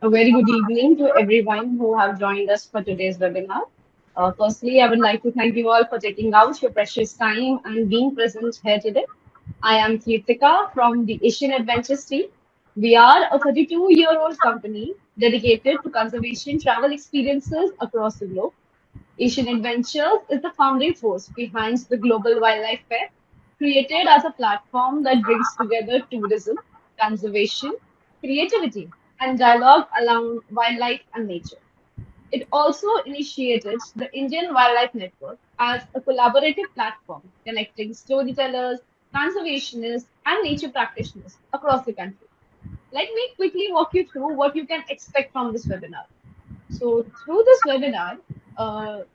A very good evening to everyone who have joined us for today's webinar. Firstly, I would like to thank you all for taking out your precious time and being present here today. I am Kirtika from the Asian Adventures team. We are a 32-year-old company dedicated to conservation travel experiences across the globe. Asian Adventures is the founding force behind the Global Wildlife Fair, created as a platform that brings together tourism, conservation, creativity, and dialogue around wildlife and nature. It also initiated the Indian Wildlife Network as a collaborative platform connecting storytellers, conservationists, and nature practitioners across the country. Let me quickly walk you through what you can expect from this webinar. So, through this webinar,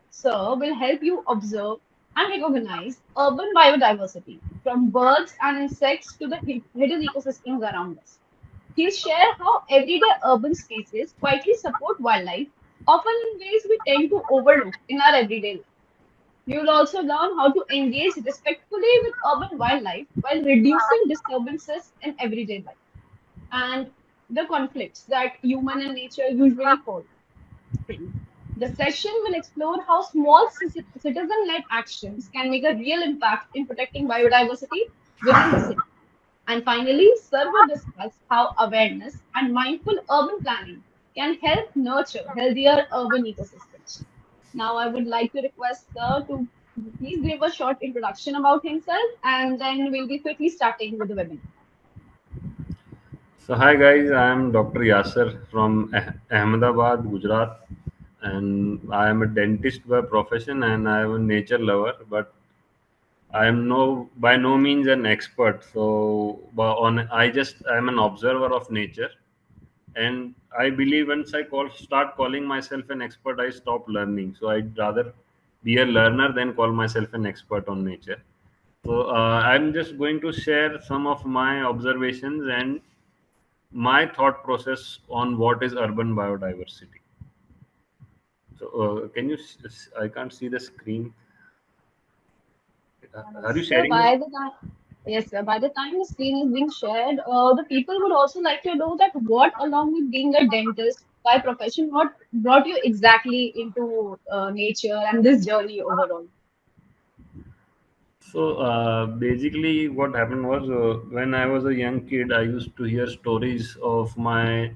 Sir will help you observe and recognize urban biodiversity from birds and insects to the hidden ecosystems around us. He'll share how everyday urban spaces quietly support wildlife, often in ways we tend to overlook in our everyday life. You will also learn how to engage respectfully with urban wildlife while reducing disturbances in everyday life and the conflicts that human and nature usually face. The session will explore how small citizen-led actions can make a real impact in protecting biodiversity within the city. And finally, Sir will discuss how awareness and mindful urban planning can help nurture healthier urban ecosystems. Now, I would like to request Sir to please give a short introduction about himself, and then we'll be quickly starting with the webinar. So hi guys, I am Dr. Yasser from Ahmedabad, Gujarat, and I am a dentist by profession and I am a nature lover, but I am by no means an expert. So I am an observer of nature, and I believe once start calling myself an expert, I stop learning. So I'd rather be a learner than call myself an expert on nature. So I'm just going to share some of my observations and my thought process on what is urban biodiversity. So, can you? I can't see the screen. Are you Sir, sharing it? yes, sir, by the time the screen is being shared, the people would also like to know that what, along with being a dentist by profession, what brought you exactly into nature and this journey overall? So, basically, what happened was when I was a young kid, I used to hear stories of my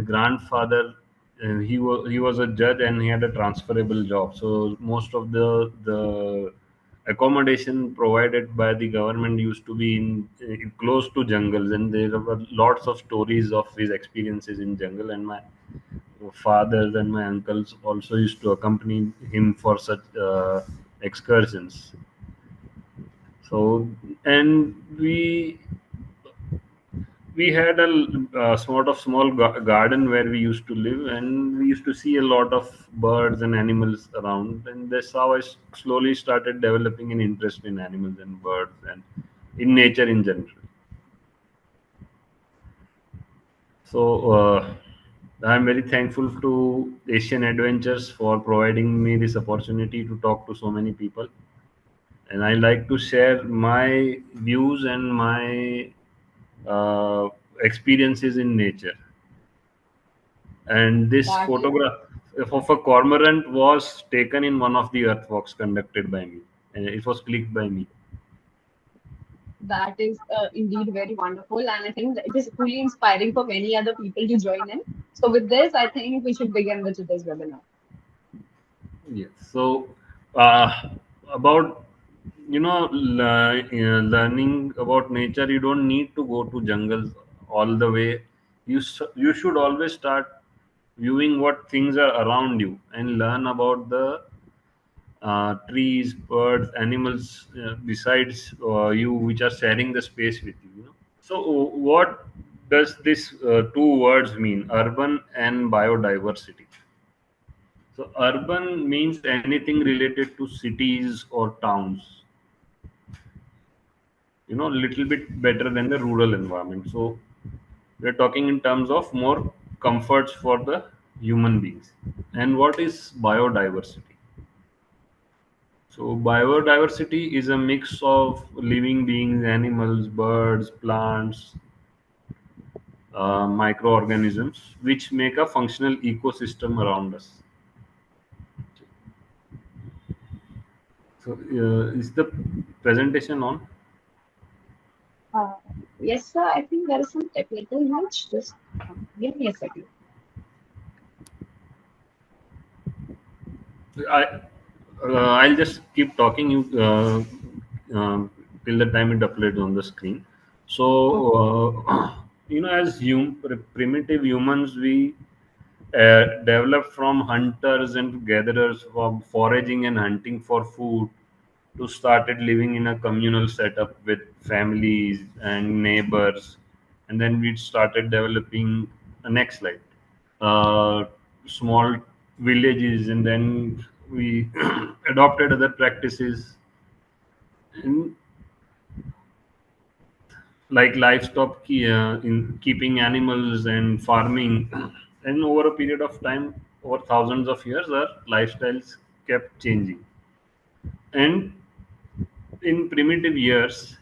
grandfather. He was a judge and he had a transferable job. So most of the accommodation provided by the government used to be in close to jungles, and there were lots of stories of his experiences in jungle. And my fathers and my uncles also used to accompany him for such excursions. So, and we had a sort of small garden where we used to live, and we used to see a lot of birds and animals around, and that's how slowly started developing an interest in animals and birds and in nature in general. So I'm very thankful to Asian Adventures for providing me this opportunity to talk to so many people, and I like to share my views and my uh, experiences in nature. And this That is photograph of a cormorant was taken in one of the earthwalks conducted by me, and it was clicked by me. that is indeed very wonderful, and I think that it is truly inspiring for many other people to join in. So, with this, I think we should begin with today's webinar. Yes. So, uh, about learning about nature, you don't need to go to jungles all the way. You should always start viewing what things are around you and learn about the trees, birds, animals besides you, which are sharing the space with you. So, what does this two words mean, urban and biodiversity? So, urban means anything related to cities or towns, little bit better than the rural environment. So, we're talking in terms of more comforts for the human beings. And what is biodiversity? So, biodiversity is a mix of living beings, animals, birds, plants, microorganisms which make a functional ecosystem around us. So, is the presentation on? Uh, yes, sir. I think there is some technical glitch. Just give me a second. I'll just keep talking you till the time it uploads on the screen. So, Okay. as primitive humans, we developed from hunters and gatherers, from foraging and hunting for food, to started living in a communal setup with families and neighbors, and then we started developing a next slide, uh, small villages, and then we adopted other practices in, like livestock, in keeping animals and farming. And over a period of time, over thousands of years, our lifestyles kept changing. And in primitive years,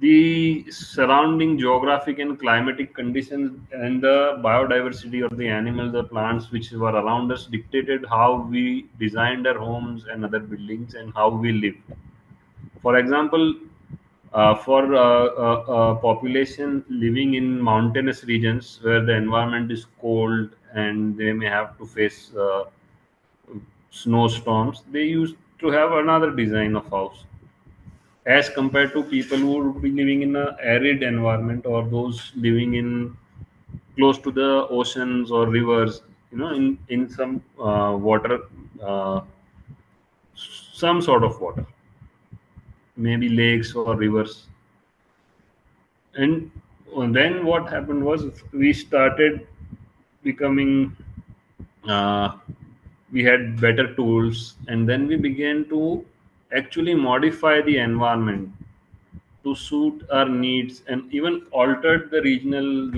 the surrounding geographic and climatic conditions and the biodiversity of the animals or plants which were around us dictated how we designed our homes and other buildings and how we lived. For example, for a population living in mountainous regions where the environment is cold and they may have to face snowstorms, they used to have another design of house as compared to people who would be living in a arid environment, or those living in close to the oceans or rivers, in some water, uh, some sort of water, maybe lakes or rivers. And then what happened was we started becoming, uh, we had better tools, and then we began to actually modify the environment to suit our needs, and even altered the regional,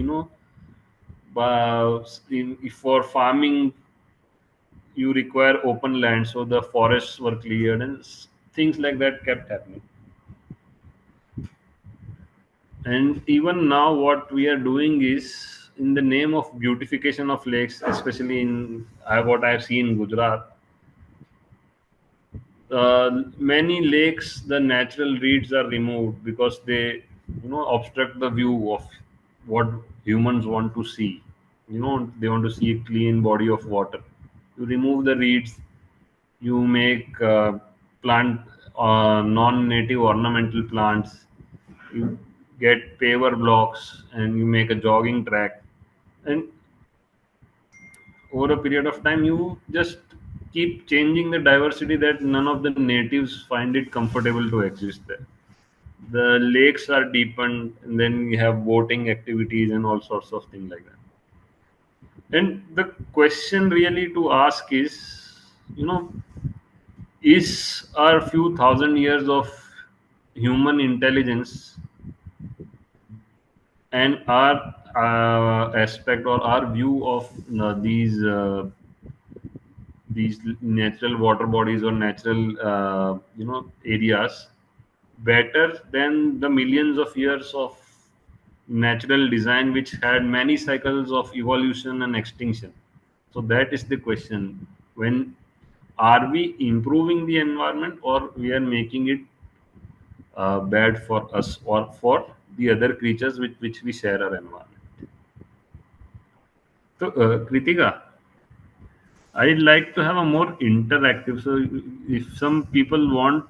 if for farming you require open land, so the forests were cleared, and things like that kept happening. And even now what we are doing is, in the name of beautification of lakes, especially in what I have seen in Gujarat, many lakes, the natural reeds are removed because they, obstruct the view of what humans want to see. They want to see a clean body of water. You remove the reeds, you make plant non-native ornamental plants, you get paver blocks, and you make a jogging track. And over a period of time, you just keep changing the diversity that none of the natives find it comfortable to exist there. The lakes are deepened, and then we have boating activities and all sorts of things like that. And the question really to ask is, you know is our few thousand years of human intelligence and our aspect, or our view of these natural water bodies or natural, areas, better than the millions of years of natural design which had many cycles of evolution and extinction? So that is the question. When are we improving the environment, or we are making it bad for us or for the other creatures with which we share our environment? So, Kritika, I'd like to have a more interactive. So, if some people want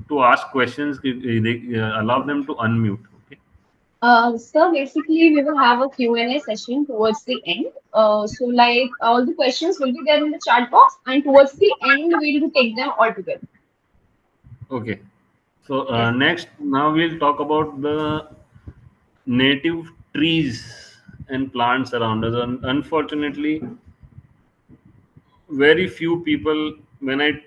to ask questions, they allow them to unmute. Okay. So basically, we will have a Q&A session towards the end. So like all the questions will be there in the chat box, and towards the end, we'll take them all together. Okay. So Yes. next, now we'll talk about the native trees and plants around us. Unfortunately, very few people, when I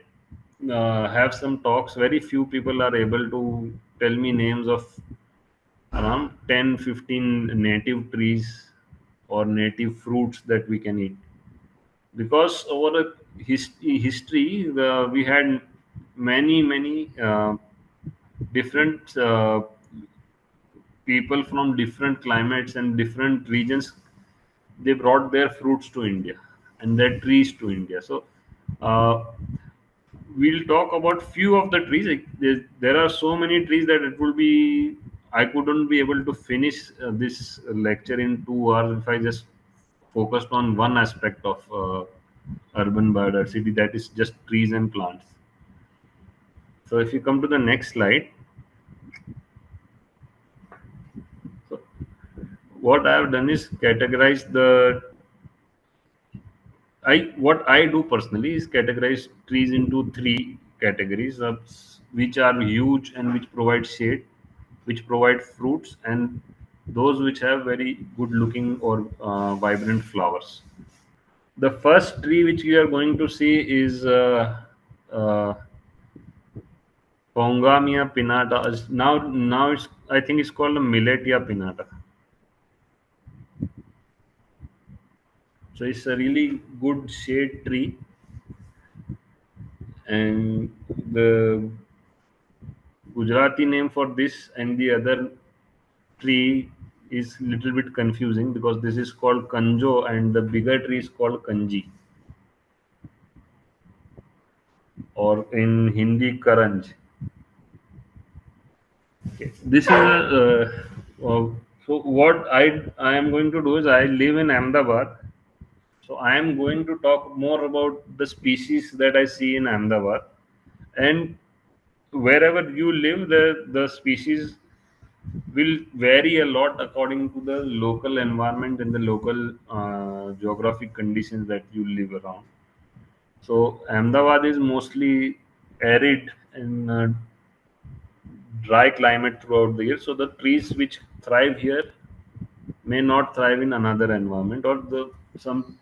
have some talks, very few people are able to tell me names of around 10, 15 native trees or native fruits that we can eat. Because over a history, we had many different people from different climates and different regions, they brought their fruits to India and their trees to India. So uh, we'll talk about few of the trees. Like, there are so many trees that it will be, I couldn't be able to finish this lecture in 2 hours if I just focused on one aspect of urban biodiversity, that is just trees and plants. So if you come to the next slide, so what I have done is categorize the I what I do personally is categorize trees into three categories, which are huge and which provide shade, which provide fruits, and those which have very good looking or vibrant flowers. The first tree which we are going to see is uh, Pongamia pinnata. Now it's, I think it's called a Milletia pinnata. So it's a really good shade tree, and the Gujarati name for this and the other tree is little bit confusing because this is called Kanjo and the bigger tree is called Kanji, or in Hindi Karanj. Okay. This is so what I am going to do is, I live in Ahmedabad, so I am going to talk more about the species that I see in Ahmedabad, and wherever you live, the species will vary a lot according to the local environment and the local geographic conditions that you live around. So Ahmedabad is mostly arid and dry climate throughout the year. So the trees which thrive here may not thrive in another environment, or the some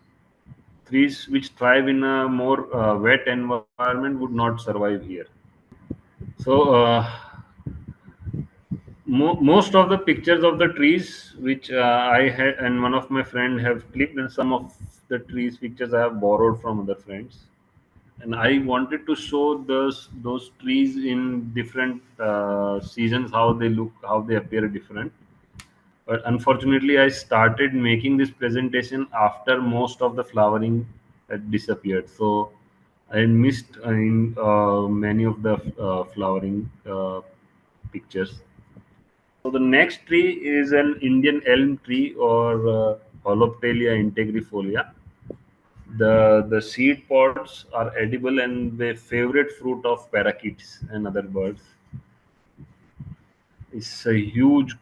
trees which thrive in a more wet environment would not survive here. So most of the pictures of the trees which I had and one of my friend have clicked, and some of the trees pictures I have borrowed from other friends, and I wanted to show those trees in different seasons, how they look, how they appear different. But unfortunately, I started making this presentation after most of the flowering had disappeared, so I missed in many of the flowering pictures. So the next tree is an Indian elm tree, or Holoptelia integrifolia. The seed pods are edible and the favorite fruit of parakeets and other birds. It's a huge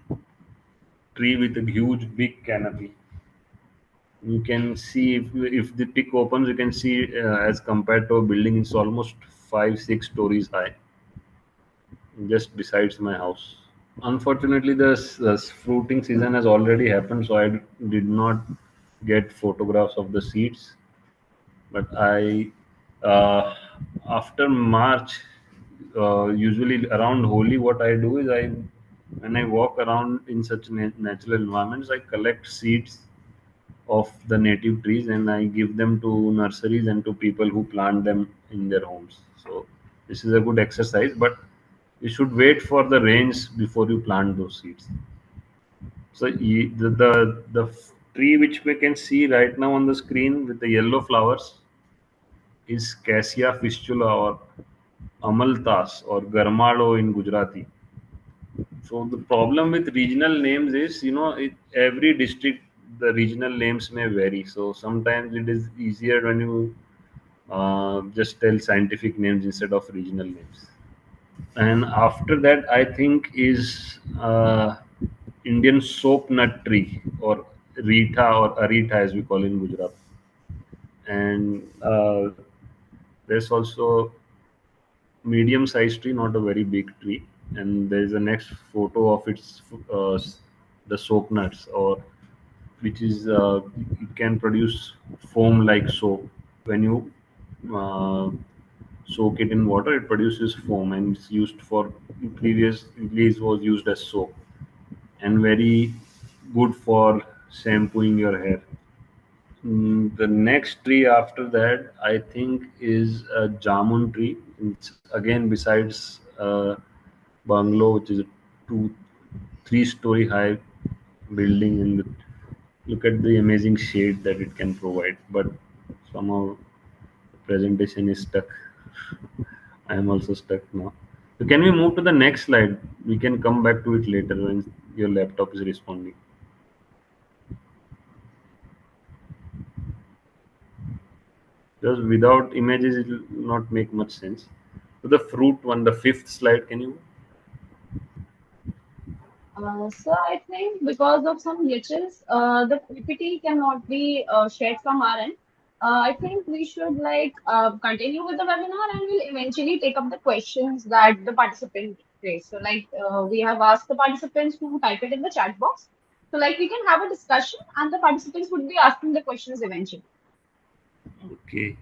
tree with a huge big canopy. You can see, if the pick opens, you can see as compared to a building, it's almost 5-6 stories high, just besides my house. Unfortunately, the fruiting season has already happened, so I did not get photographs of the seeds. But I, uh, after March, usually around Holi, what I do is, when I walk around in such natural environments, I collect seeds of the native trees and I give them to nurseries and to people who plant them in their homes. So this is a good exercise, but you should wait for the rains before you plant those seeds. So tree which we can see right now on the screen with the yellow flowers is Cassia fistula, or Amaltas, or Garmado in Gujarati. So the problem with regional names is, every district, the regional names may vary. So sometimes it is easier when you just tell scientific names instead of regional names. And after that, I think is Indian soap nut tree, or Rita, or Arita as we call in Gujarat. And there's also medium-sized tree, not a very big tree. And there is a next photo of its the soap nuts, or which is it can produce foam like soap. When you uh, soak it in water, it produces foam, and it's used for, previously it was used as soap, and very good for shampooing your hair. The next tree after that, I think, is a jamun tree. It's again besides bungalow, which is a two. 3-story high building, and look at the amazing shade that it can provide. But somehow the presentation is stuck. I am also stuck now. So can we move to the next slide? We can come back to it later when your laptop is responding. Because without images, it will not make much sense. So the fruit one, the fifth slide, can you? So I think because of some glitches, the PPT cannot be shared from our end. I think we should continue with the webinar and we'll eventually take up the questions that the participants raise. So we have asked the participants to type it in the chat box. So we can have a discussion and the participants would be asking the questions eventually. Okay.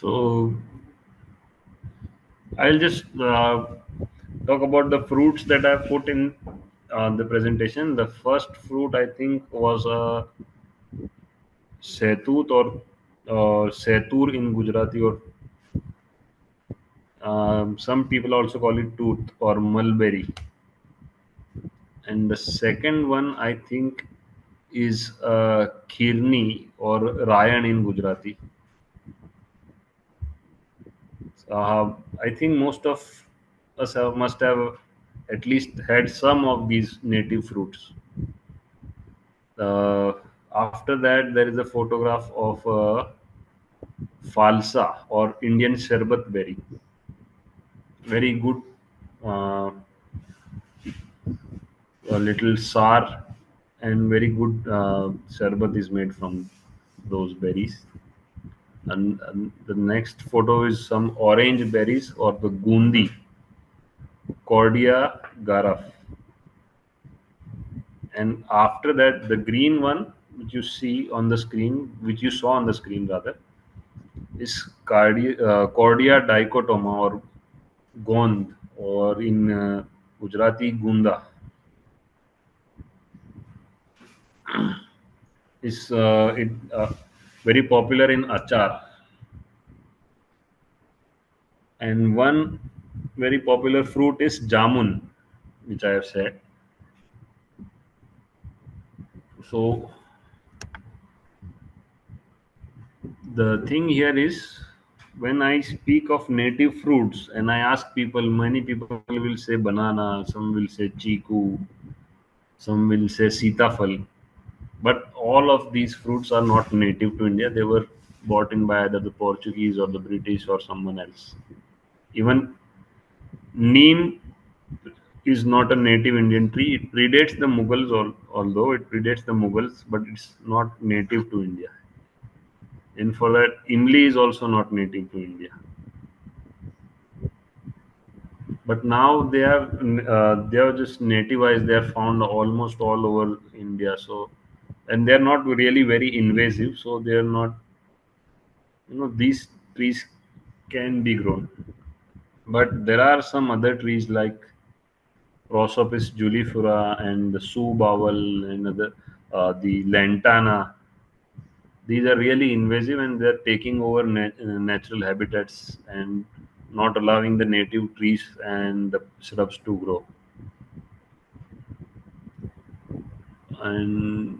So I'll just talk about the fruits that I put in the presentation. The first fruit I think was a setut or setur in Gujarati, or some people also call it tooth or mulberry. And the second one I think is khirni or rayan in Gujarati. I think most of us must have at least had some of these native fruits. Uh, After that, there is a photograph of falsa or Indian sharbat berry. Very good, uh, a little sour, and very good sharbat is made from those berries. And the next photo is some orange berries or the gundi, Cordia garaf. And after that, the green one which you see on the screen, which you saw on the screen rather, is Cordia dichotoma or Gond, or in Gujarati Gunda. Is it very popular in achar. And one very popular fruit is jamun, which I have said. So the thing here is, when I speak of native fruits and I ask people, many people will say banana, some will say chiku, some will say sitafal. But all of these fruits are not native to India. They were brought in by either the Portuguese or the British or someone else. Even neem is not a native Indian tree. It predates the Mughals, although it predates the Mughals, but it's not native to India. And for that, imli is also not native to India. But now they are just nativized. They are found almost all over India. So, and they are not really very invasive. So they are not, these trees can be grown. But there are some other trees like Prosopis julifera and the Sioux bowel and the lantana. These are really invasive and they're taking over natural habitats and not allowing the native trees and the shrubs to grow. And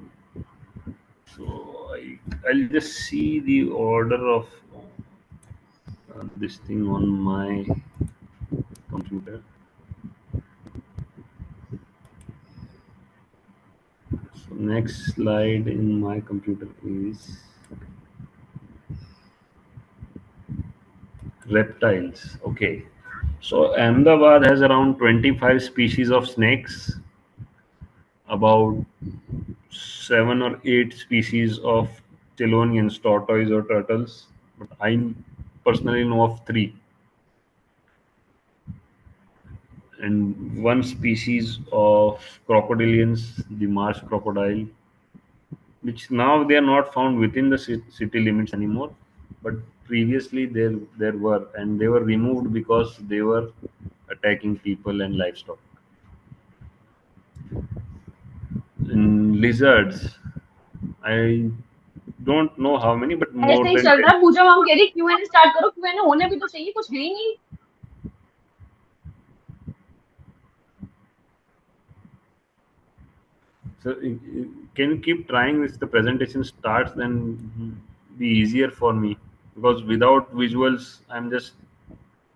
so I'll just see the order of this thing on my computer. So next slide in my computer is reptiles. Okay. So Ahmedabad has around 25 species of snakes, about 7 or 8 species of chelonians, tortoise or turtles. But I personally know of 3, and one species of crocodilians, the marsh crocodile, which now they are not found within the city limits anymore, but previously there were, and they were removed because they were attacking people and livestock. In lizards, I don't know how many, but more ऐसे ही than चल 10. रहा है। पूजा ma'am कह रही Q&A start करो, Q&A होने भी तो चाहिए, कुछ है ही नहीं। So can you keep trying this? The presentation starts, then be easier for me, because without visuals, I'm just,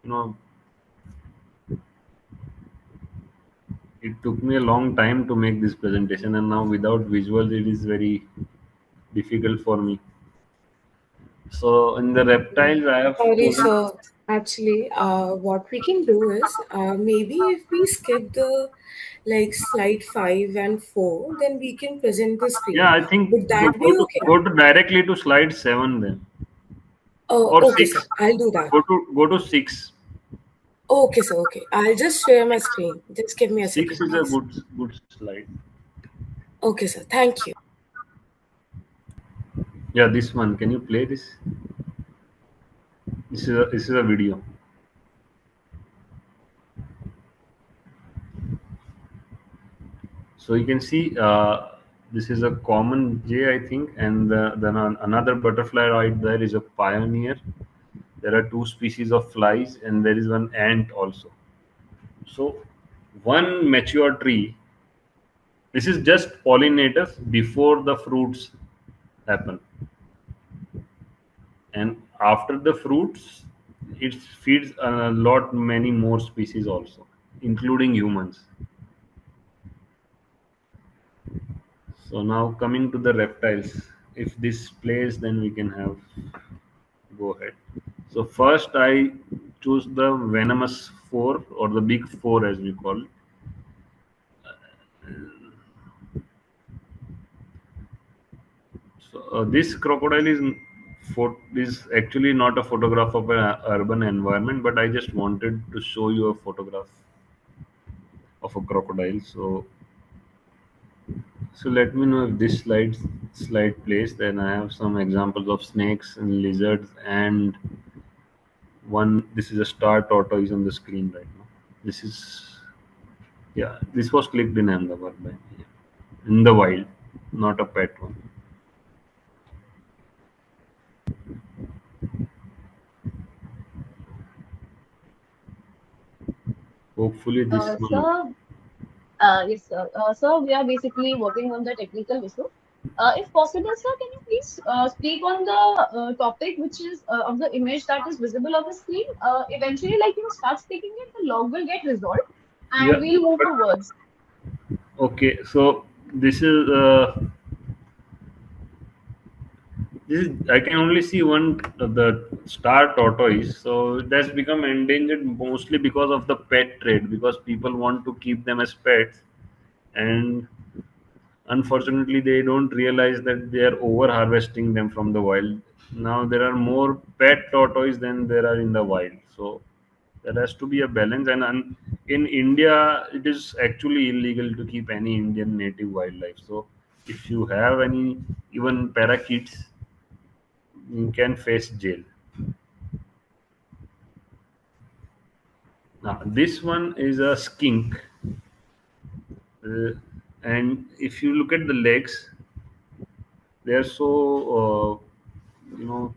you know, it took me a long time to make this presentation, and now without visuals, it is very difficult for me. So in the reptiles, I have Sorry, chosen. sir. Actually, what we can do is maybe if we skip the like slide 5 and 4, then we can present the Yeah, screen. I think Would that be okay? go to directly to slide 7 then, Oh, or okay, sir. 6. I'll do that. Go to 6. Okay, sir. Okay. I'll just share my screen. Just give me a 6 second, is a please. good slide. Okay, sir. Thank you. Yeah, this one. Can you play this? This is a video. So you can see, this is a common jay, I think, and then another butterfly right there is a pioneer. There are two species of flies, and there is one ant also. So one mature tree. This is just pollinators before the fruits happen, and after the fruits, it feeds a lot many more species also, including humans. So now coming to the reptiles, if this plays, then we can have go ahead. So first I choose the venomous four, or the big four as we call it. So this crocodile is actually not a photograph of an urban environment, but I just wanted to show you a photograph of a crocodile. So let me know if this slide plays. Then I have some examples of snakes and lizards, and one. This is a star tortoise on the screen right now. This is, yeah. This was clicked in Ahmedabad by me. Yeah. In the wild, not a pet one. Hopefully this one. Sir, yes, sir. Sir, we are basically working on the technical issue. If possible, sir, can you please speak on the topic which is of the image that is visible on the screen? Eventually, like you start speaking it, the log will get resolved, and Yeah, we'll move but towards. okay. So this is I can only see one, the star tortoise. So that's become endangered mostly because of the pet trade, because people want to keep them as pets, and unfortunately they don't realize that they are over harvesting them from the wild. Now there are more pet tortoise than there are in the wild. So there has to be a balance, and in India it is actually illegal to keep any Indian native wildlife. So if you have any, even parakeets, you can face jail. Now this one is a skink, uh, and if you look at the legs, they are so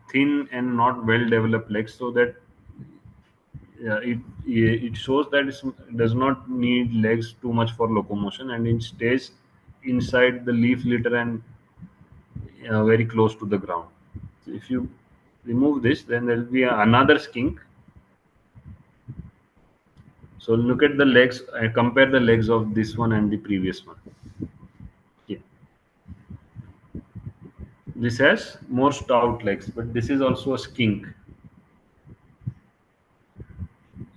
thin and not well developed legs, so that it shows that it does not need legs too much for locomotion, and it stays inside the leaf litter and very close to the ground. So if you remove this, then there will be another skink. So look at the legs and compare the legs of this one and the previous one. Yeah. This has more stout legs, but this is also a skink.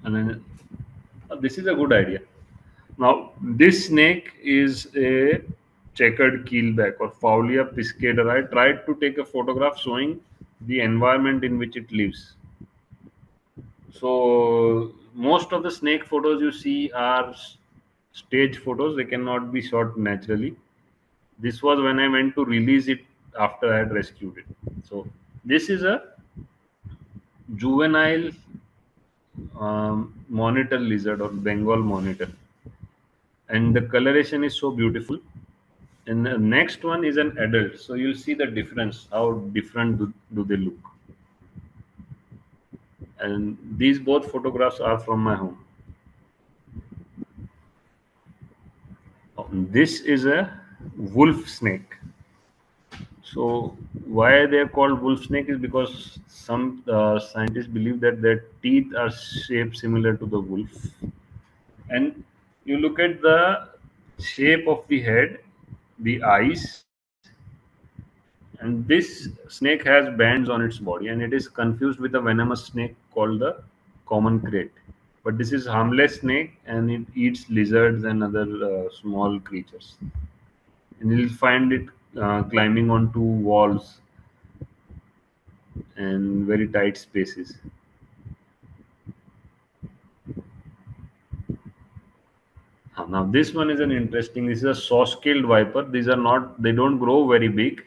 And then this is a good idea. Now, this snake is a checkered keelback, or Fowlia piscator. I tried to take a photograph showing the environment in which it lives. So, most of the snake photos you see are stage photos, they cannot be shot naturally. This was when I went to release it after I had rescued it. So, this is a juvenile monitor lizard, or Bengal monitor, and the coloration is so beautiful. And the next one is an adult, so you'll see the difference, how different do they look. And these both photographs are from my home. This is a wolf snake. So why they are called wolf snake is because some scientists believe that their teeth are shaped similar to the wolf. And you look at the shape of the head, the eyes, and this snake has bands on its body, and it is confused with a venomous snake called the common krait. But this is harmless snake, and it eats lizards and other small creatures. And you'll find it climbing onto walls and very tight spaces. Now this one is an interesting. This is a saw-scaled viper. These are not. They don't grow very big.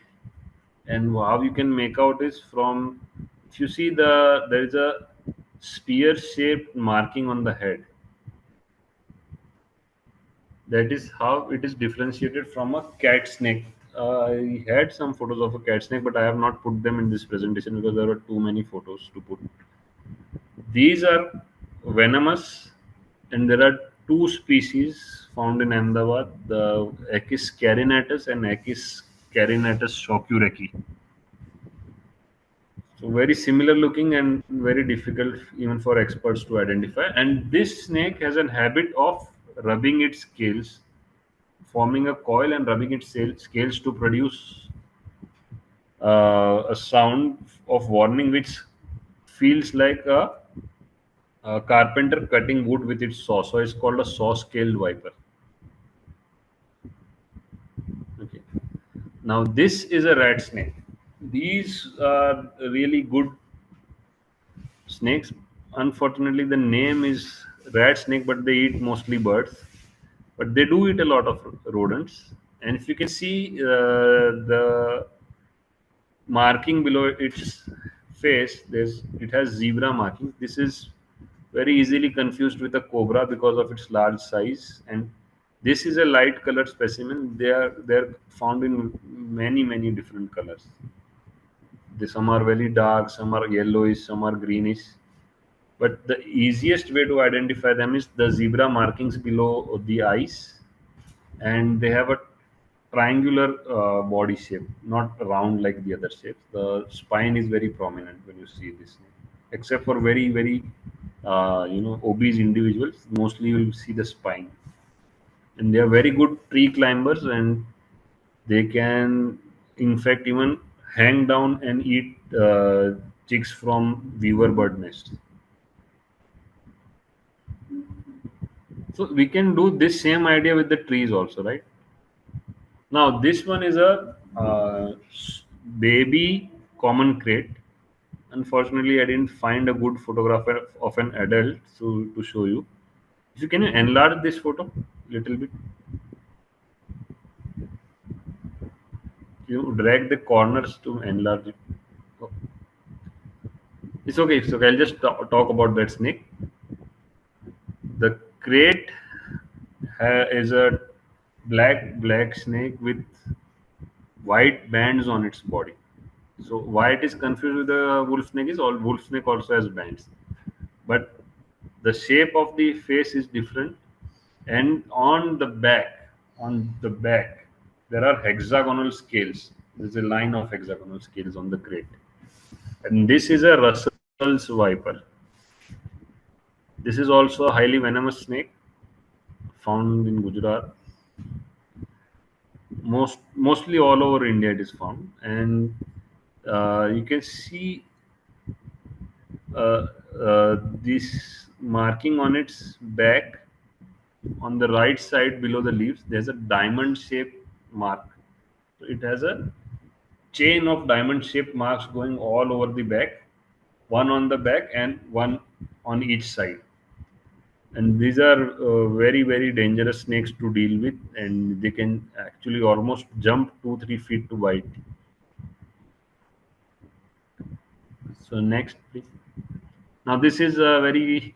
And how you can make out is from, if you see there is a spear-shaped marking on the head. That is how it is differentiated from a cat snake. I had some photos of a cat snake, but I have not put them in this presentation because there were too many photos to put. These are venomous, and there are two species found in Ahmedabad: the Echis carinatus and Echis carinatus shocureki. So very similar looking and very difficult even for experts to identify. And this snake has a habit of rubbing its scales, forming a coil and rubbing its scales to produce a sound of warning, which feels like a carpenter cutting wood with its saw. So it's called a saw-scaled viper. Okay. Now this is a rat snake. These are really good snakes. Unfortunately, the name is rat snake, but they eat mostly birds. But they do eat a lot of rodents. And if you can see the marking below its face, it has zebra markings. This is very easily confused with a cobra because of its large size. And this is a light colored specimen. They're found in many different colors. Some are very dark, some are yellowish, some are greenish. But the easiest way to identify them is the zebra markings below the eyes, and they have a triangular body shape, not round like the other shapes. The spine is very prominent when you see this, except for very obese individuals. Mostly you will see the spine, and they are very good tree climbers, and they can, in fact, even hang down and eat chicks from weaver bird nests. So we can do this same idea with the trees also, right? Now this one is a baby common crate. Unfortunately, I didn't find a good photographer of an adult to show you. If you can you enlarge this photo a little bit, you drag the corners to enlarge it. Oh, it's okay. It's okay. I'll just talk about that snake. The crate is a black snake with white bands on its body. So why it is confused with the wolf snake is all wolf snake also has bands, but the shape of the face is different. And on the back, there are hexagonal scales. There's a line of hexagonal scales on the crate, and this is a Russell's viper. This is also a highly venomous snake found in Gujarat. Mostly all over India it is found, and you can see this marking on its back. On the right side below the leaves, there's a diamond shaped mark. So it has a chain of diamond shaped marks going all over the back, one on the back and one on each side. And these are very dangerous snakes to deal with, and they can actually almost jump 2-3 feet to bite. So next, please. Now this is a very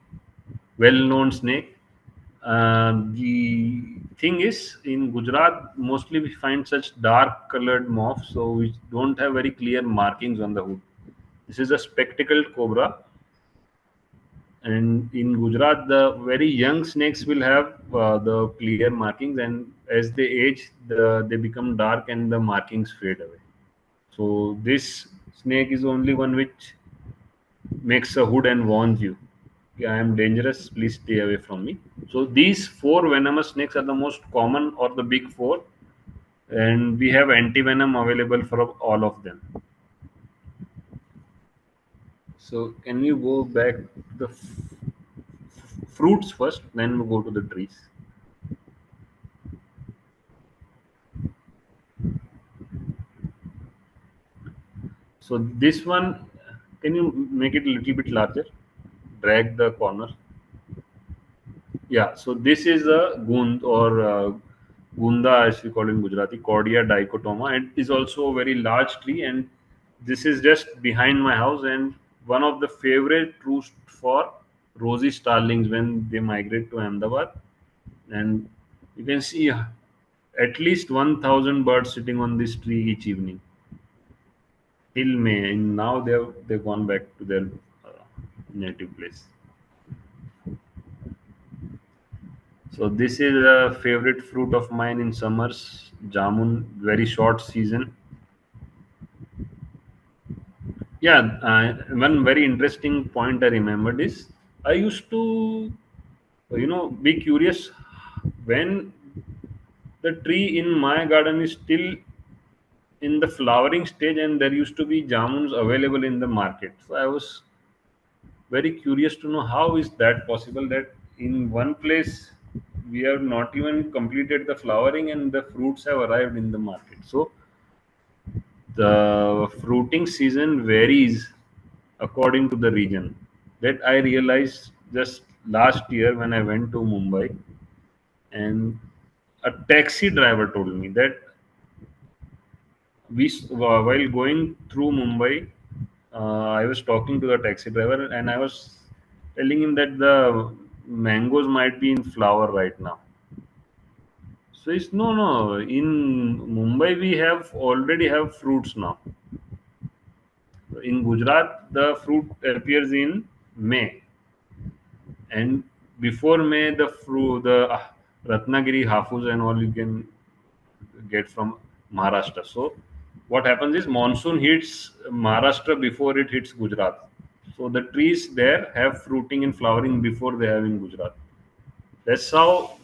well-known snake. The thing is, in Gujarat, mostly we find such dark-colored moths, so we don't have very clear markings on the hood. This is a spectacled cobra, And in Gujarat, the very young snakes will have the clear markings, and as they age, they become dark and the markings fade away. So this snake is only one which makes a hood and warns you, "Okay, I am dangerous, please stay away from me." So these four venomous snakes are the most common, or the big four, and we have anti-venom available for all of them. So can you go back to the fruits first, then we go to the trees? So this one, can you make it a little bit larger? Drag the corner. Yeah, so this is a gund, or gunda as we call it in Gujarati, Cordia dichotoma. It is also a very large tree, and this is just behind my house, and one of the favorite roosts for rosy starlings when they migrate to Ahmedabad. And you can see at least 1,000 birds sitting on this tree each evening till May, and now they've gone back to their uh, native place. So this is a favorite fruit of mine in summers. Jamun, very short season. Yeah, one very interesting point I remembered is I used to, be curious when the tree in my garden is still in the flowering stage and there used to be jamuns available in the market. So I was very curious to know how is that possible that in one place we have not even completed the flowering and the fruits have arrived in the market. So the fruiting season varies according to the region. That I realized just last year when I went to Mumbai, and a taxi driver told me that while going through Mumbai, I was talking to the taxi driver and I was telling him that the mangoes might be in flower right now. So it's no. In Mumbai, we have already have fruits now. In Gujarat, the fruit appears in May, and before May, the Ratnagiri hafus and all you can get from Maharashtra. So what happens is monsoon hits Maharashtra before it hits Gujarat. So the trees there have fruiting and flowering before they have in Gujarat. That's how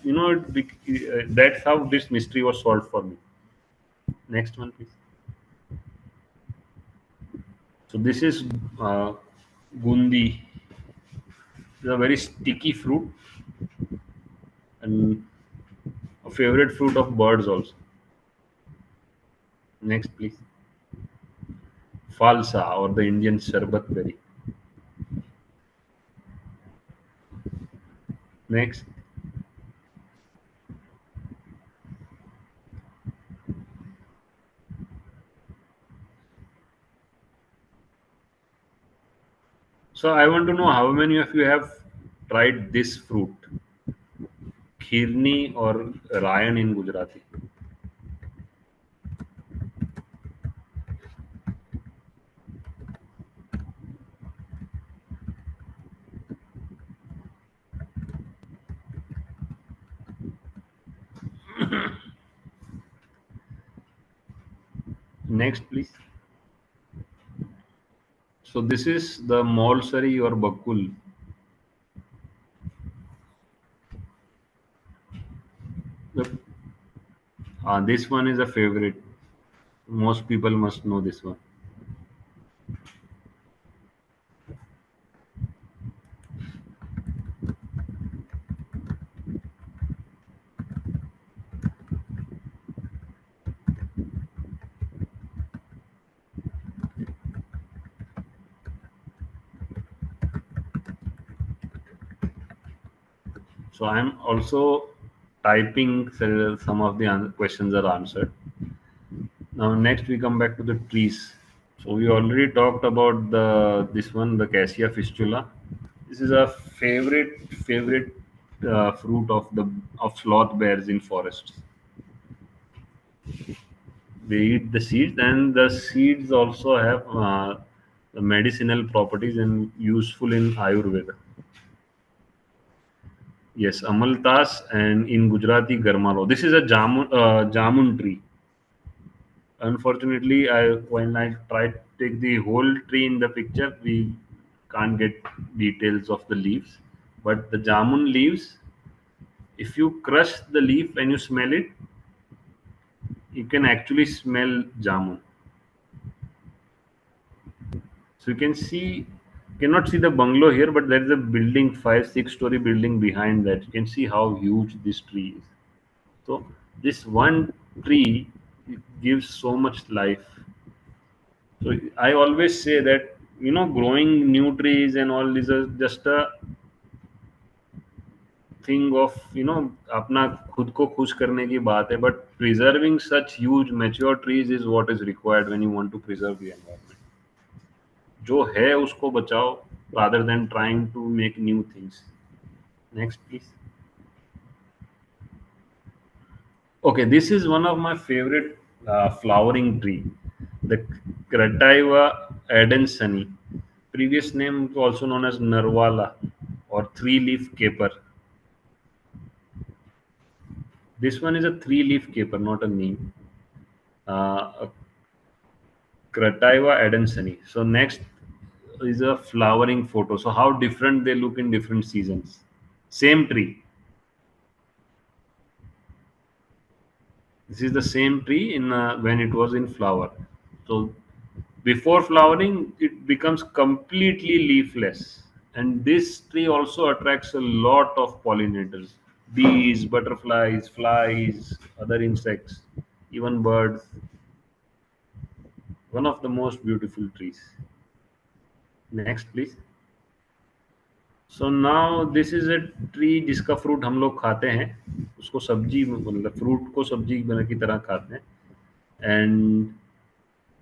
that's how this mystery was solved for me. Next one, please. So this is uh, gundi. It's a very sticky fruit and a favorite fruit of birds also. Next, please. Falsa, or the Indian sharbat berry. Next. So I want to know how many of you have tried this fruit, khirni or rayan in Gujarati. Next, please. So this is the Molsari or Bakul. This one is a favorite. Most people must know this one. So I'm also typing so some of the questions are answered. Now next we come back to the trees. So we already talked about this one, the Cassia fistula. This is a favorite fruit of sloth bears in forests. They eat the seeds, and the seeds also have the medicinal properties and useful in Ayurveda. Yes, Amaltas, and in Gujarati Garmalo. This is a jamun tree. Unfortunately, when I tried to take the whole tree in the picture, we can't get details of the leaves. But the jamun leaves, if you crush the leaf and you smell it, you can actually smell jamun. So you can see, cannot see the bungalow here, but there is a building, 5, 6 story building behind that. You can see how huge this tree is. So this one tree, it gives so much life. So I always say that, growing new trees and all is just a thing of, अपना खुद को खुश करने की बात है, but preserving such huge mature trees is what is required when you want to preserve the environment. जो है उसको बचाओ rather than trying to make new things. Next, please. Okay, this is one of my favorite flowering tree, the Crataiva adansani. Previous name also known as Narwala or three-leaf caper. This one is a three-leaf caper, not a neem. Crataiva adansani. So next is a flowering photo. So how different they look in different seasons. Same tree. This is the same tree in when it was in flower. So before flowering, it becomes completely leafless. And this tree also attracts a lot of pollinators, bees, butterflies, flies, other insects, even birds. One of the most beautiful trees. Next, please. So now this is a tree जिसका fruit हम लोग खाते हैं, उसको सब्जी मतलब fruit को सब्जी की तरह खाते हैं, and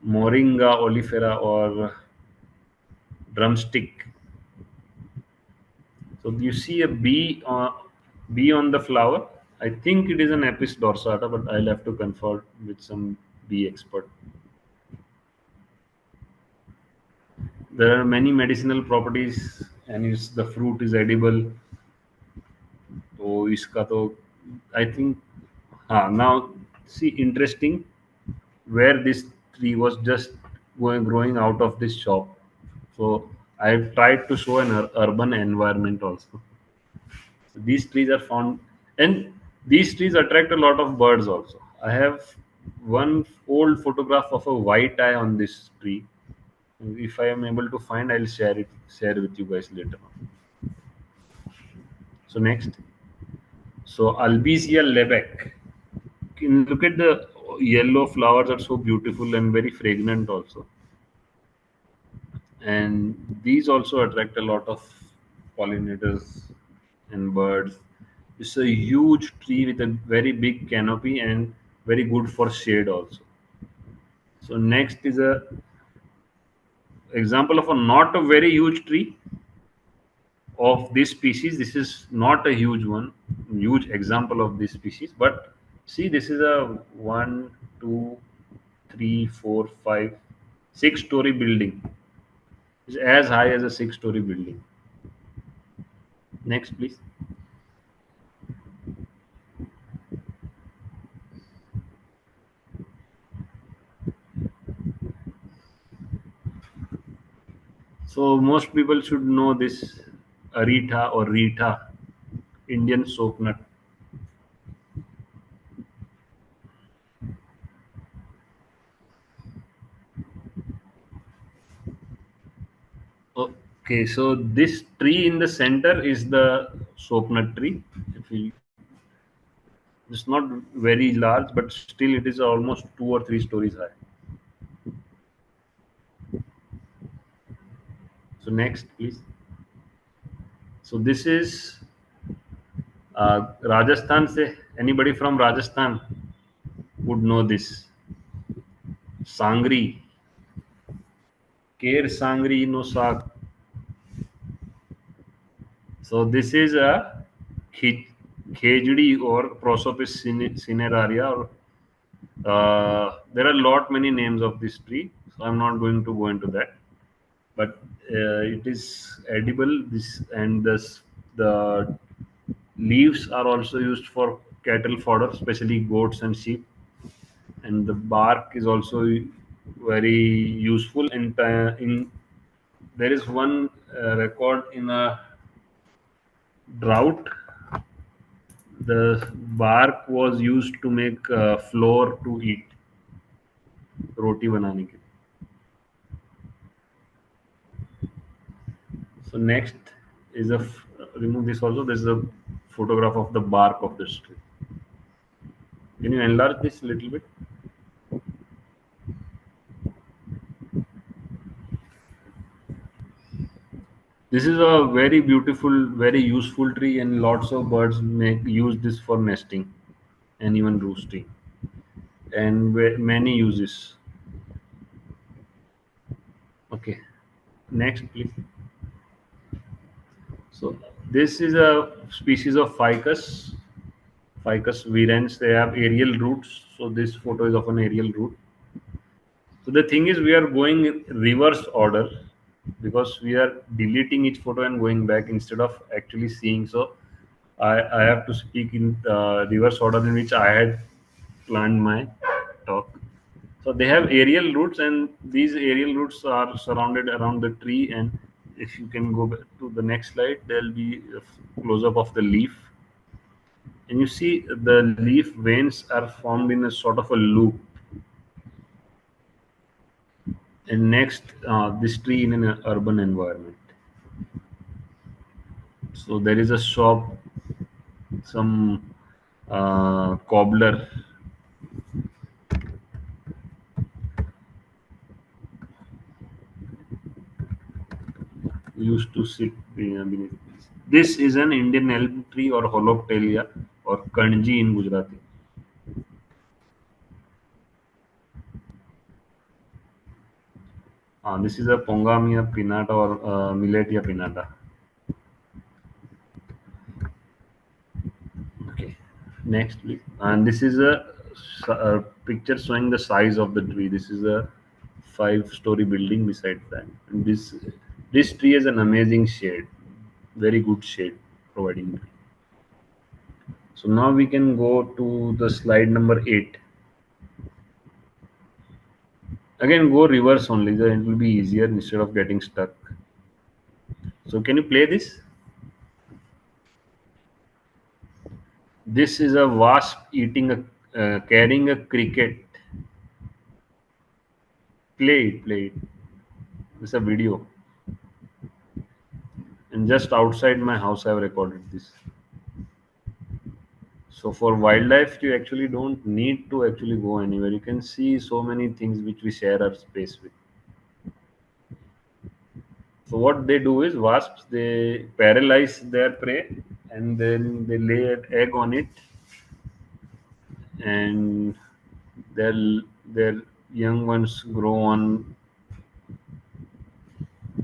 moringa oleifera or drumstick. So you see a bee on the flower. I think it is an Apis dorsata, but I'll have to confirm with some bee expert. There are many medicinal properties, and the fruit is edible. तो इसका तो I think now see interesting where this tree was just growing out of this shop. So I've tried to show an urban environment also. So these trees are found, and these trees attract a lot of birds also. I have one old photograph of a white eye on this tree. If I am able to find, I'll share with you guys later on. So next, so Albizia lebec. Look at the yellow flowers, are so beautiful and very fragrant also. And these also attract a lot of pollinators and birds. It's a huge tree with a very big canopy and very good for shade also. So next is a example of a not a very huge tree of this species. This is not a huge example of this species, but see, this is a 1, 2, 3, 4, 5, 6 story building. It's as high as a 6 story building. Next, please. So most people should know this Arita or Rita, Indian soap nut. Okay, so this tree in the center is the soap nut tree. It's not very large, but still it is almost 2 or 3 stories high. So next, please. So this is Rajasthan. Se anybody from Rajasthan would know this. Sangri. Ker Sangri no Sak. So this is a khejdi or Prosopis cineraria. Or, there are many names of this tree, so I'm not going to go into that. But it is edible. The Leaves are also used for cattle fodder, especially goats and sheep. And the bark is also very useful. In there is one record in a drought. The bark was used to make flour to eat, roti banane ke. So next is remove this also. This is a photograph of the bark of this tree. Can you enlarge this a little bit? This is a very beautiful, very useful tree, and lots of birds make use this for nesting and even roosting, and many uses. Okay, next please. So this is a species of Ficus virens. They have aerial roots, so this photo is of an aerial root. So the thing is, we are going in reverse order because we are deleting each photo and going back instead of actually seeing. So I have to speak in reverse order in which I had planned my talk. So they have aerial roots, and these aerial roots are surrounded around the tree. And if you can go back to the next slide, there'll be a close up of the leaf, and you see the leaf veins are formed in a sort of a loop. And next, this tree in an urban environment. So there is a shop, some cobbler used to sit beneath this. This is an Indian elm tree or holoptelia or kanji in Gujarati. This is a Pongamia pinnata or Milletia pinnata. Okay, next please. And this is a picture showing the size of the tree. This is a 5-story building beside that. And this tree has an amazing shade, very good shade providing. So now we can go to the slide number 8. Again, go reverse only, then it will be easier instead of getting stuck. So can you play this? This is a wasp eating carrying a cricket. Play it. It's a video. And just outside my house, I've recorded this. So for wildlife, you actually don't need to actually go anywhere. You can see so many things which we share our space with. So what they do is wasps, they paralyze their prey and then they lay an egg on it, and their young ones grow on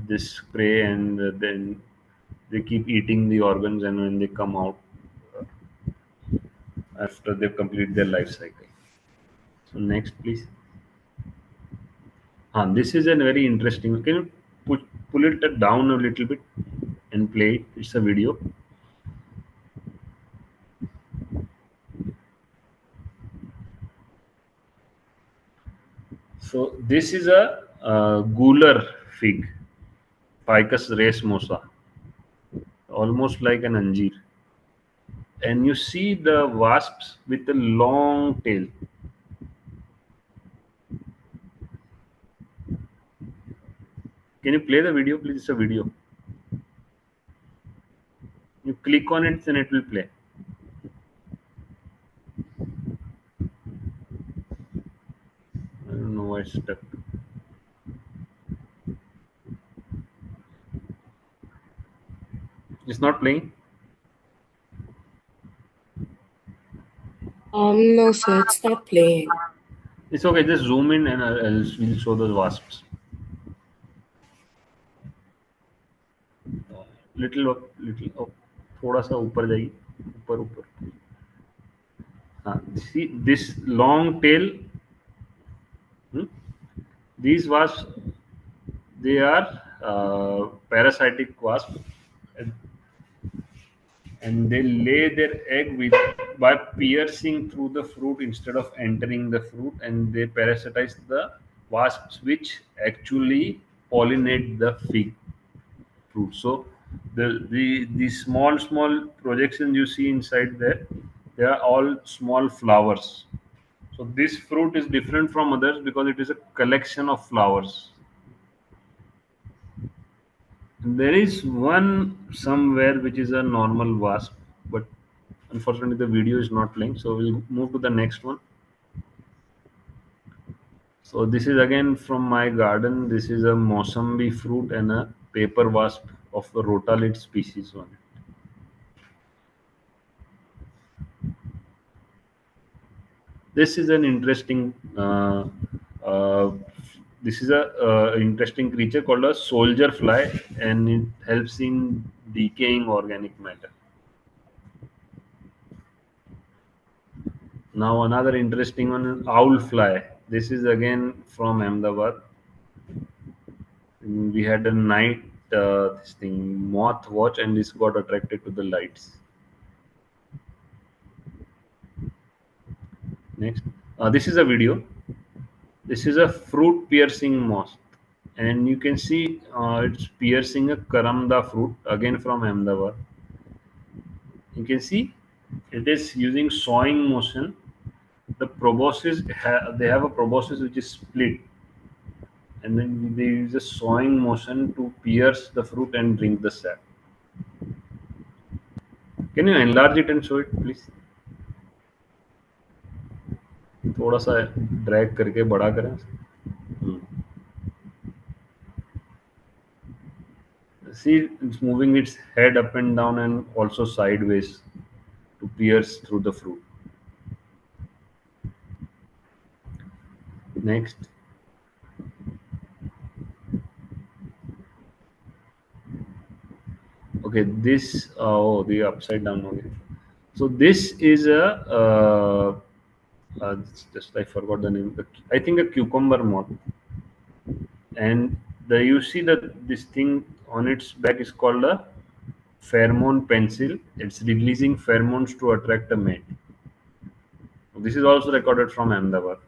this prey, and then they keep eating the organs, and when they come out after they complete their life cycle. So next please. This is a very interesting. Can you pull it down a little bit and play it? It's a video. So this is a gular fig, Ficus racemosa, almost like an anjeer. And you see the wasps with a long tail. Can you play the video, please? It's a video. You click on it, then it will play. I don't know why it's stuck. It's not playing. No, sir, it's not playing. It's okay. Just zoom in, and we'll show the wasps. Little up, थोड़ा सा ऊपर जाइए, ऊपर. See this long tail. These wasps, they are parasitic wasps. and they lay their egg by piercing through the fruit instead of entering the fruit, and they parasitize the wasps, which actually pollinate the fig fruit. So the small projections you see inside there, they are all small flowers. So this fruit is different from others because it is a collection of flowers. There is one somewhere which is a normal wasp, but unfortunately the video is not playing. So we'll move to the next one. So this is again from my garden. This is a Mossambi fruit and a paper wasp of the Rotalid species one. This is an interesting. Uh, this is a interesting creature called a soldier fly, and it helps in decaying organic matter. Now another interesting one is owl fly. This is again from Ahmedabad. We had a night this thing moth watch, and this got attracted to the lights. Next, this is a video. This is a fruit piercing moth, and you can see it's piercing a karamda fruit again from Ahmedabad. You can see it is using sawing motion. The proboscis they have a proboscis which is split, and then they use a sawing motion to pierce the fruit and drink the sap. Can you enlarge it and show it, please? थोड़ा सा drag करके बड़ा करें. Hmm. See, it's moving its head up and down and also sideways to pierce through the fruit. Next. Okay, this the upside down. Okay, so this is a just I forgot the name. I think a cucumber moth, and the you see that this thing on its back is called a pheromone pencil. It's releasing pheromones to attract a mate. This is also recorded from Ahmedabad.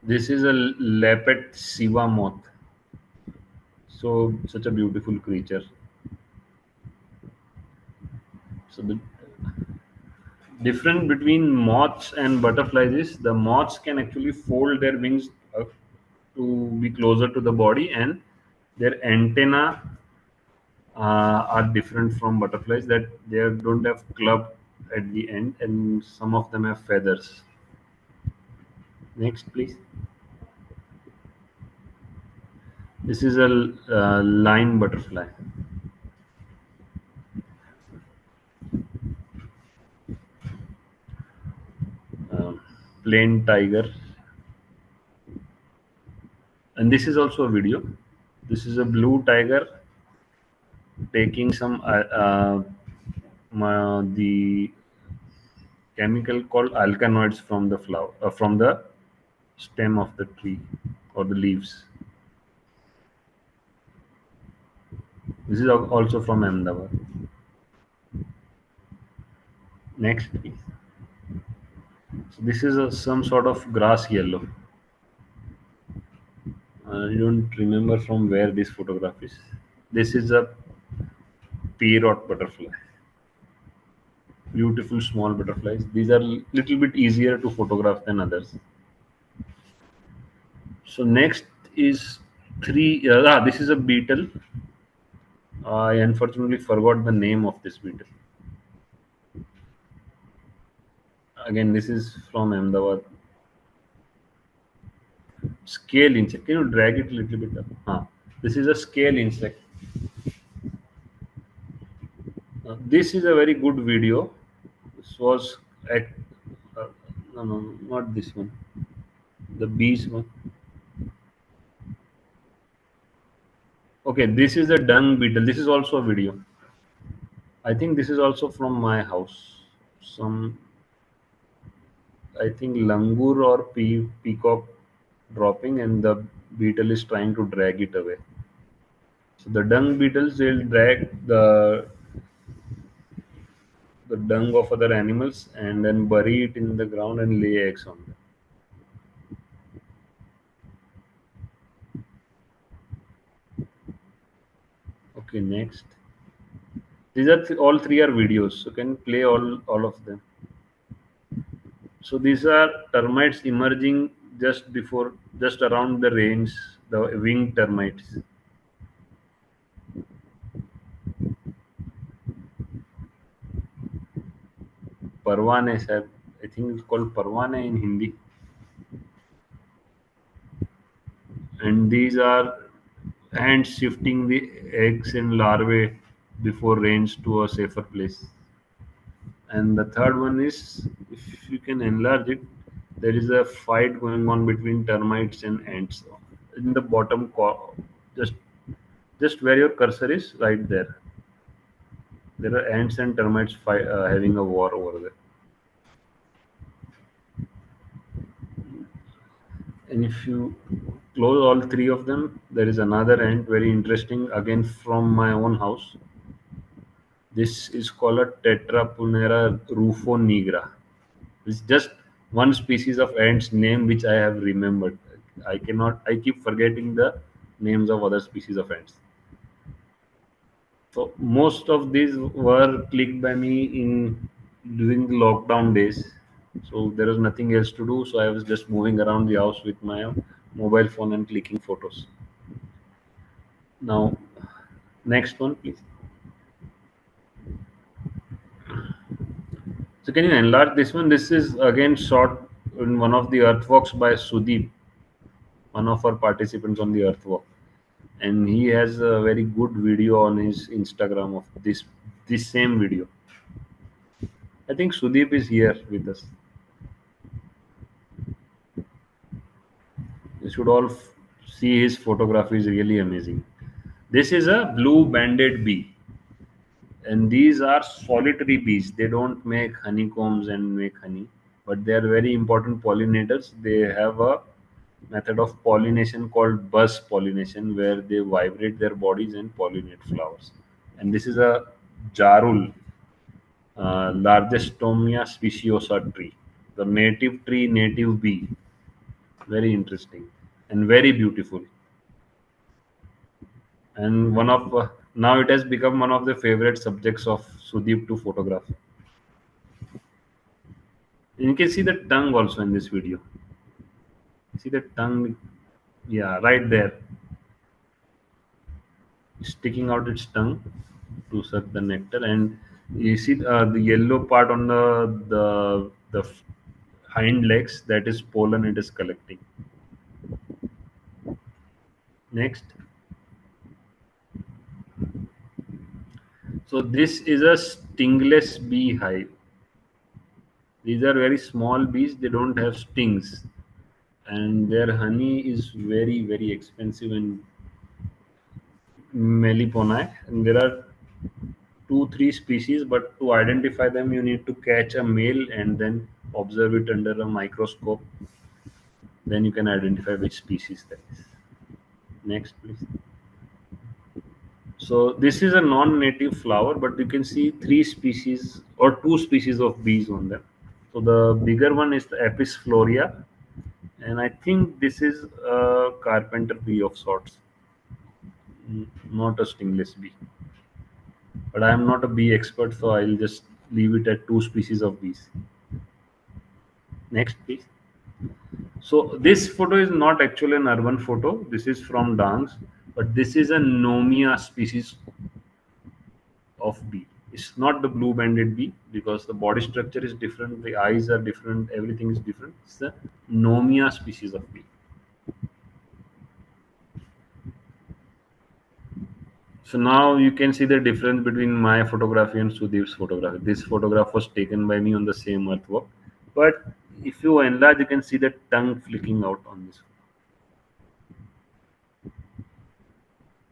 This is a leopard siva moth. So such a beautiful creature. So the difference between moths and butterflies is the moths can actually fold their wings to be closer to the body, and their antenna are different from butterflies, that they don't have club at the end, and some of them have feathers. Next, please. This is a line butterfly. Plain tiger. And this is also a video. This is a blue tiger taking some the chemical called alkaloids from the flower, from the stem of the tree or the leaves. This is also from Ahmedabad. Next, please. So this is some sort of grass yellow. I don't remember from where this photograph is. This is a parrot butterfly. Beautiful small butterflies. These are little bit easier to photograph than others. So next is three. This is a beetle. I unfortunately forgot the name of this beetle. Again, this is from Ahmedabad. Scale insect. Can you drag it a little bit up? This is a scale insect. This is a very good video. This was at no, not this one. The bees one. Okay, this is a dung beetle. This is also a video. I think this is also from my house. Some, I think langur or peacock dropping, and the beetle is trying to drag it away. So the dung beetles will drag the dung of other animals and then bury it in the ground and lay eggs on them. Okay, next. These are all three are videos, so can you play all of them. So these are termites emerging just around the range, the winged termites. Parwane, sir. I think it's called parwane in Hindi. And these are ants shifting the eggs and larvae before range to a safer place. And the third one is, if you can enlarge it, there is a fight going on between termites and ants. In the bottom, just just where your cursor is, right there. There are ants and termites having a war over there. And if you close all three of them, there is another ant, very interesting, again from my own house. This is called a Tetrapunera rufo nigra. It's just one species of ants name which I have remembered. I keep forgetting the names of other species of ants. So most of these were clicked by me in during the lockdown days. So there was nothing else to do. So I was just moving around the house with my mobile phone and clicking photos. Now, next one, please. So can you enlarge this one? This is again shot in one of the earthworks by Sudeep, one of our participants on the earthwork, and he has a very good video on his Instagram of this same video. I think Sudeep is here with us. You should all see his photography; is really amazing. This is a blue banded bee, and these are solitary bees. They don't make honeycombs and make honey, but they are very important pollinators. They have a method of pollination called buzz pollination, where they vibrate their bodies and pollinate flowers. And this is a jarul, largestomia speciosa tree, the native tree, native bee. Very interesting and very beautiful. And one of now it has become one of the favorite subjects of Sudeep to photograph. And you can see the tongue also in this video. See the tongue, yeah, right there, sticking out its tongue to suck the nectar. And you see the yellow part on the hind legs, that is pollen it is collecting. Next. So this is a stingless bee hive. These are very small bees, they don't have stings, and their honey is very expensive in Melipona. And there are two three species, but to identify them you need to catch a male and then observe it under a microscope. Then you can identify which species that is. Next, please. So this is a non-native flower, but you can see three species or two species of bees on them. So the bigger one is the Apis florea, and I think this is a carpenter bee of sorts, not a stingless bee. But I am not a bee expert, so I'll just leave it at two species of bees. Next, please. So this photo is not actually an urban photo. This is from dance, but this is a Nomia species of bee. It's not the blue banded bee because the body structure is different, the eyes are different, everything is different. It's the Nomia species of bee. So now you can see the difference between my photography and Sudeep's photography. This photograph was taken by me on the same earthwork, but if you enlarge, you can see the tongue flicking out on this.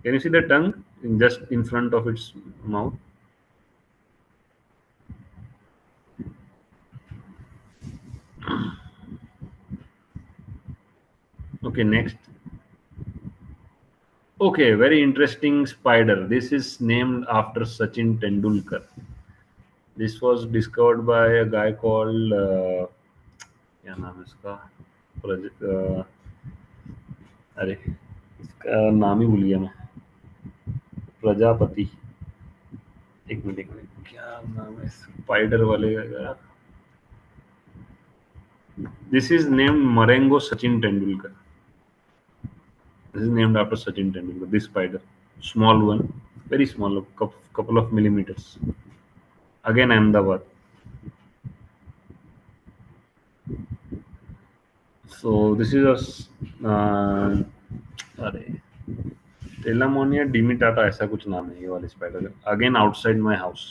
Can you see the tongue just in front of its mouth? Okay, next. Okay, very interesting spider. This is named after Sachin Tendulkar. This was discovered by a guy called क्या नाम है इसका अरे इसका नाम ही भूल गया मैं प्रजापति एक मिनट क्या नाम है स्पाइडर वाले का this is named Marengo Sachin Tendulkar this is named after Sachin Tendulkar this spider small one very small couple of millimeters again Ahmedabad so this is अरे टेलामोनिया डिमिटाटा ऐसा कुछ नाम है ये वाले spider again outside my house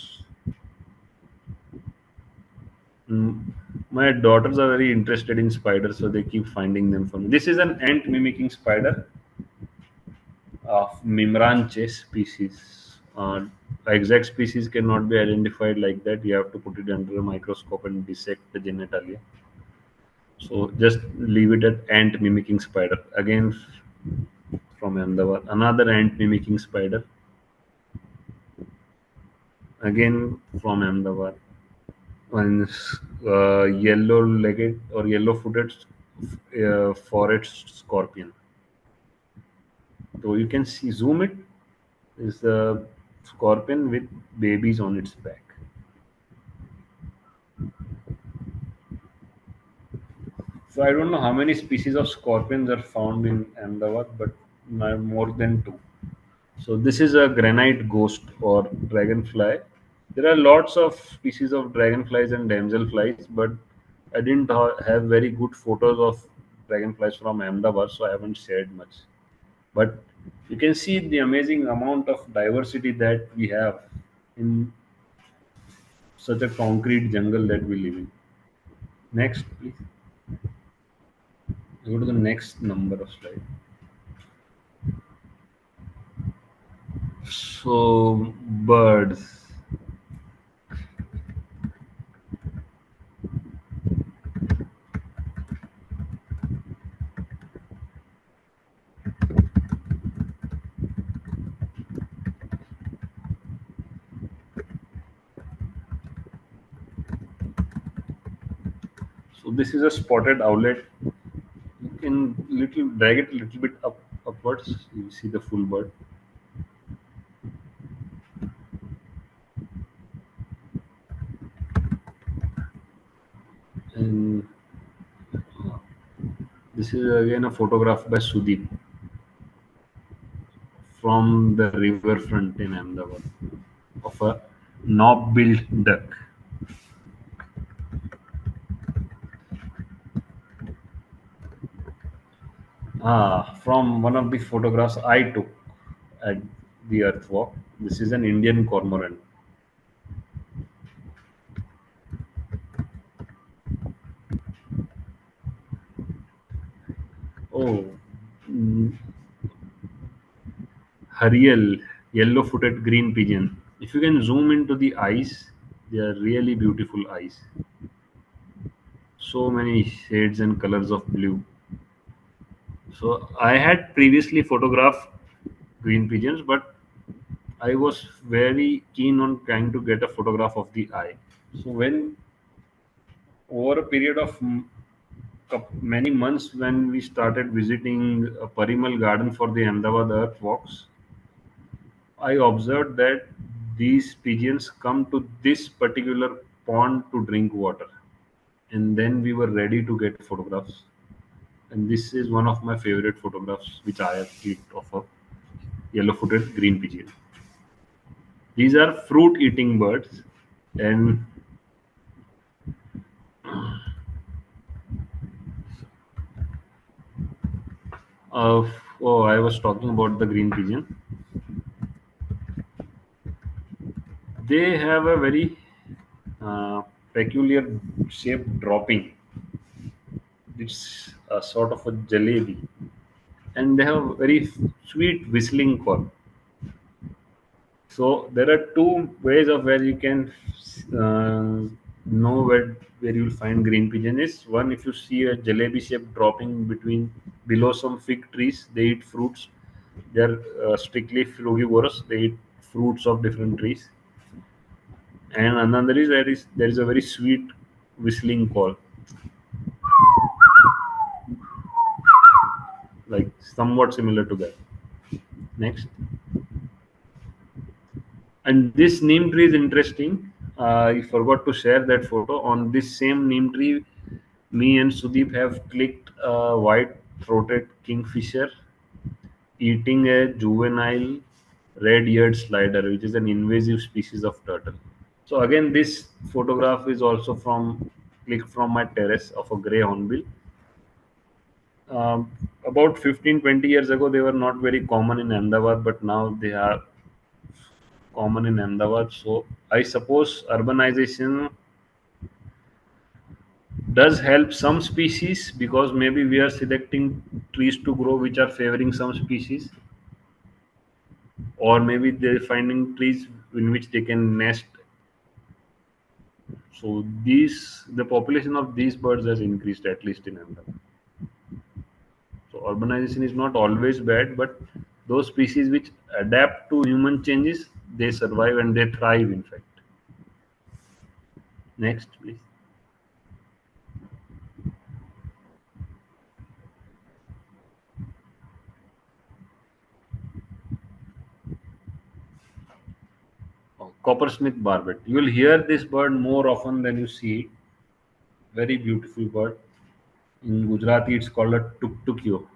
my daughters are very interested in spiders so they keep finding them for me. This is an ant mimicking spider of Mimranche species. Exact species cannot be identified like that. You have to put it under a microscope and dissect the genitalia. So just leave it at ant mimicking spider. Again from Ahmedabad. Another ant mimicking spider. Again from Ahmedabad. One yellow-legged or yellow-footed forest scorpion. So you can see, zoom it, is a scorpion with babies on its back. So I don't know how many species of scorpions are found in Ahmedabad, but more than 2. So this is a granite ghost or dragonfly. There are lots of species of dragonflies and damselflies, but I didn't have very good photos of dragonflies from Ahmedabad, so I haven't shared much. But you can see the amazing amount of diversity that we have in such a concrete jungle that we live in. Next, please. Go to the next number of slide. So, birds. So this is a spotted owlet. You can drag it a little bit upwards. You see the full bird. And this is again a photograph by Sudeep from the riverfront in Ahmedabad of a knob-billed duck. From one of the photographs I took at the Earth Walk. This is an Indian cormorant. Oh, Hariel, yellow-footed green pigeon. If you can zoom into the eyes, they are really beautiful eyes. So many shades and colors of blue. So I had previously photographed green pigeons, but I was very keen on trying to get a photograph of the eye. So when over a period of many months when we started visiting a Parimal garden for the Ahmedabad Earth Walks, I observed that these pigeons come to this particular pond to drink water. And then we were ready to get photographs. And this is one of my favorite photographs which I have clicked of a yellow-footed green pigeon. These are fruit-eating birds, and I was talking about the green pigeon. They have a very peculiar shaped dropping. It's a sort of a jalebi, and they have a very sweet whistling call. So there are 2 ways of where you can know where you'll find green pigeon is. One, if you see a jalebi shape dropping below some fig trees, they eat fruits. They are strictly frugivorous. They eat fruits of different trees. And another is there is a very sweet whistling call, like somewhat similar to that. Next. And this neem tree is interesting. I forgot to share that photo. On this same neem tree, me and Sudeep have clicked a white-throated kingfisher eating a juvenile red-eared slider, which is an invasive species of turtle. So again, this photograph is also from clicked from my terrace of a grey hornbill. About 15-20 years ago, they were not very common in Ahmedabad, but now they are common in Ahmedabad. So I suppose urbanization does help some species, because maybe we are selecting trees to grow which are favoring some species, or maybe they're finding trees in which they can nest. So the population of these birds has increased, at least in Ahmedabad. So urbanization is not always bad, but those species which adapt to human changes, they survive and they thrive. In fact, next, please. Oh, coppersmith barbet. You will hear this bird more often than you see it. Very beautiful bird. In Gujarati, it's called a tuk-tukio.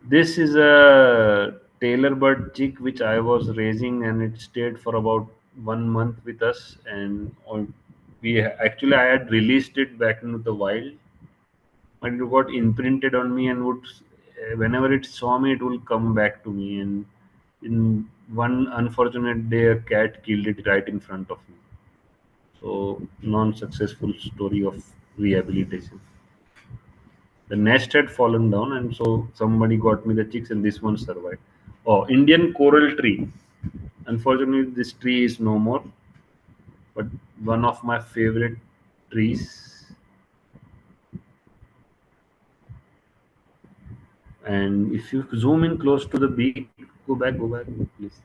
This is a Tailor bird chick which I was raising, and it stayed for about 1 month with us. And I had released it back into the wild, but it got imprinted on me, and would whenever it saw me, it will come back to me. And in one unfortunate day, a cat killed it right in front of me. So non-successful story of rehabilitation. The nest had fallen down, and so somebody got me the chicks, and this one survived. Oh, Indian coral tree. Unfortunately, this tree is no more, but one of my favorite trees. And if you zoom in close to the beak, go back, please.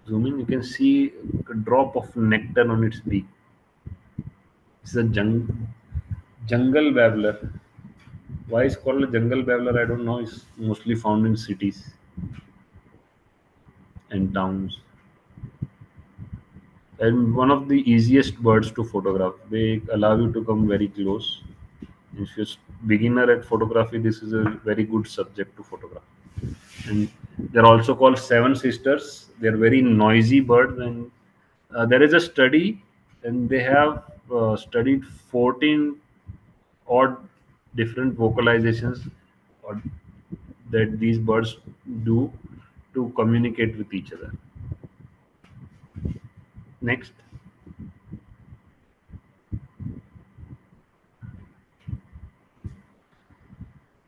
Zoom in, you can see a drop of nectar on its beak. It's a jungle babbler. Why it's called a jungle babbler, I don't know. It's mostly found in cities and towns. And one of the easiest birds to photograph. They allow you to come very close. If you're beginner at photography, this is a very good subject to photograph. And they're also called seven sisters. They're very noisy birds, and there is a study, and they have studied 14 odd different vocalizations or that these birds do to communicate with each other. Next.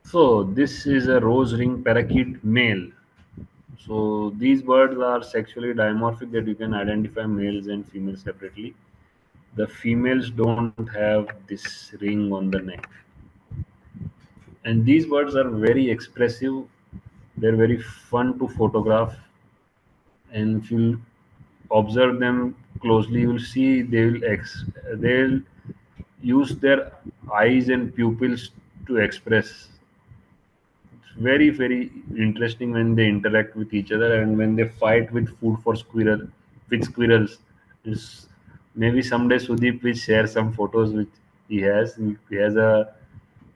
So this is a rose ring parakeet male. So these birds are sexually dimorphic, that you can identify males and females separately. The females don't have this ring on the neck. And these birds are very expressive. They're very fun to photograph. And if you observe them closely, you'll see they'll use their eyes and pupils to express. It's very interesting when they interact with each other, and when they fight with food for squirrels. It's, maybe someday Sudeep will share some photos which he has. He has a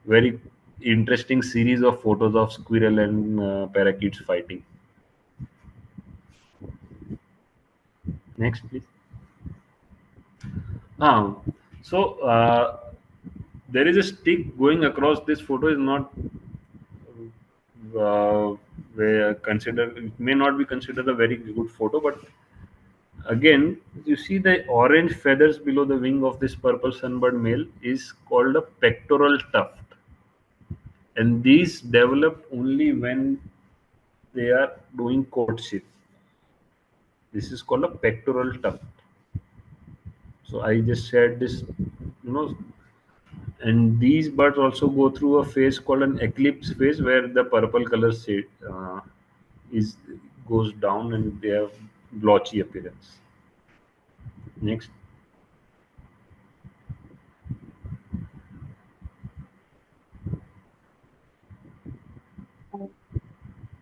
very interesting series of photos of squirrel and parakeets fighting. Next, please. Ah, so there is a stick going across this photo. Is not where considered, it may not be considered a very good photo, but again, you see the orange feathers below the wing of this purple sunbird male is called a pectoral tuft, and these develop only when they are doing courtship. This is called a pectoral tuft. So I just shared this, you know, And these birds also go through a phase called an eclipse phase, where the purple color is goes down and they have blotchy appearance. Next.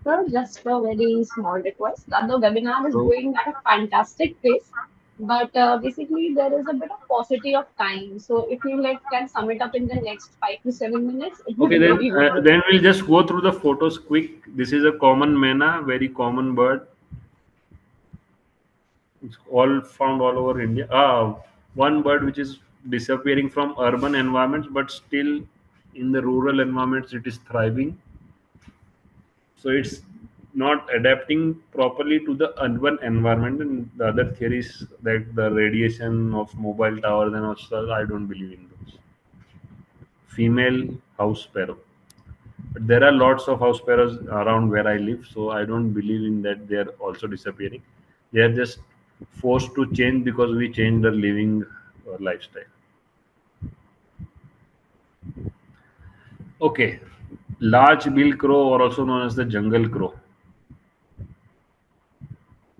Sir, just a very small request. The webinar is So going at a fantastic pace, but basically there is a bit of paucity of time. So if you can sum it up in the next 5 to 7 minutes, it would okay, really be good. then we'll just go through the photos quick. This is a common mena, very common bird. It's all found all over India. One bird which is disappearing from urban environments, but still in the rural environments it is thriving. So it's not adapting properly to the urban environment. And the other theories that the radiation of mobile towers and also, I don't believe in those. Female house sparrow. But there are lots of house sparrows around where I live, so I don't believe in that they are also disappearing. They are just forced to change because we change their living lifestyle. Okay, large bill crow, or also known as the jungle crow.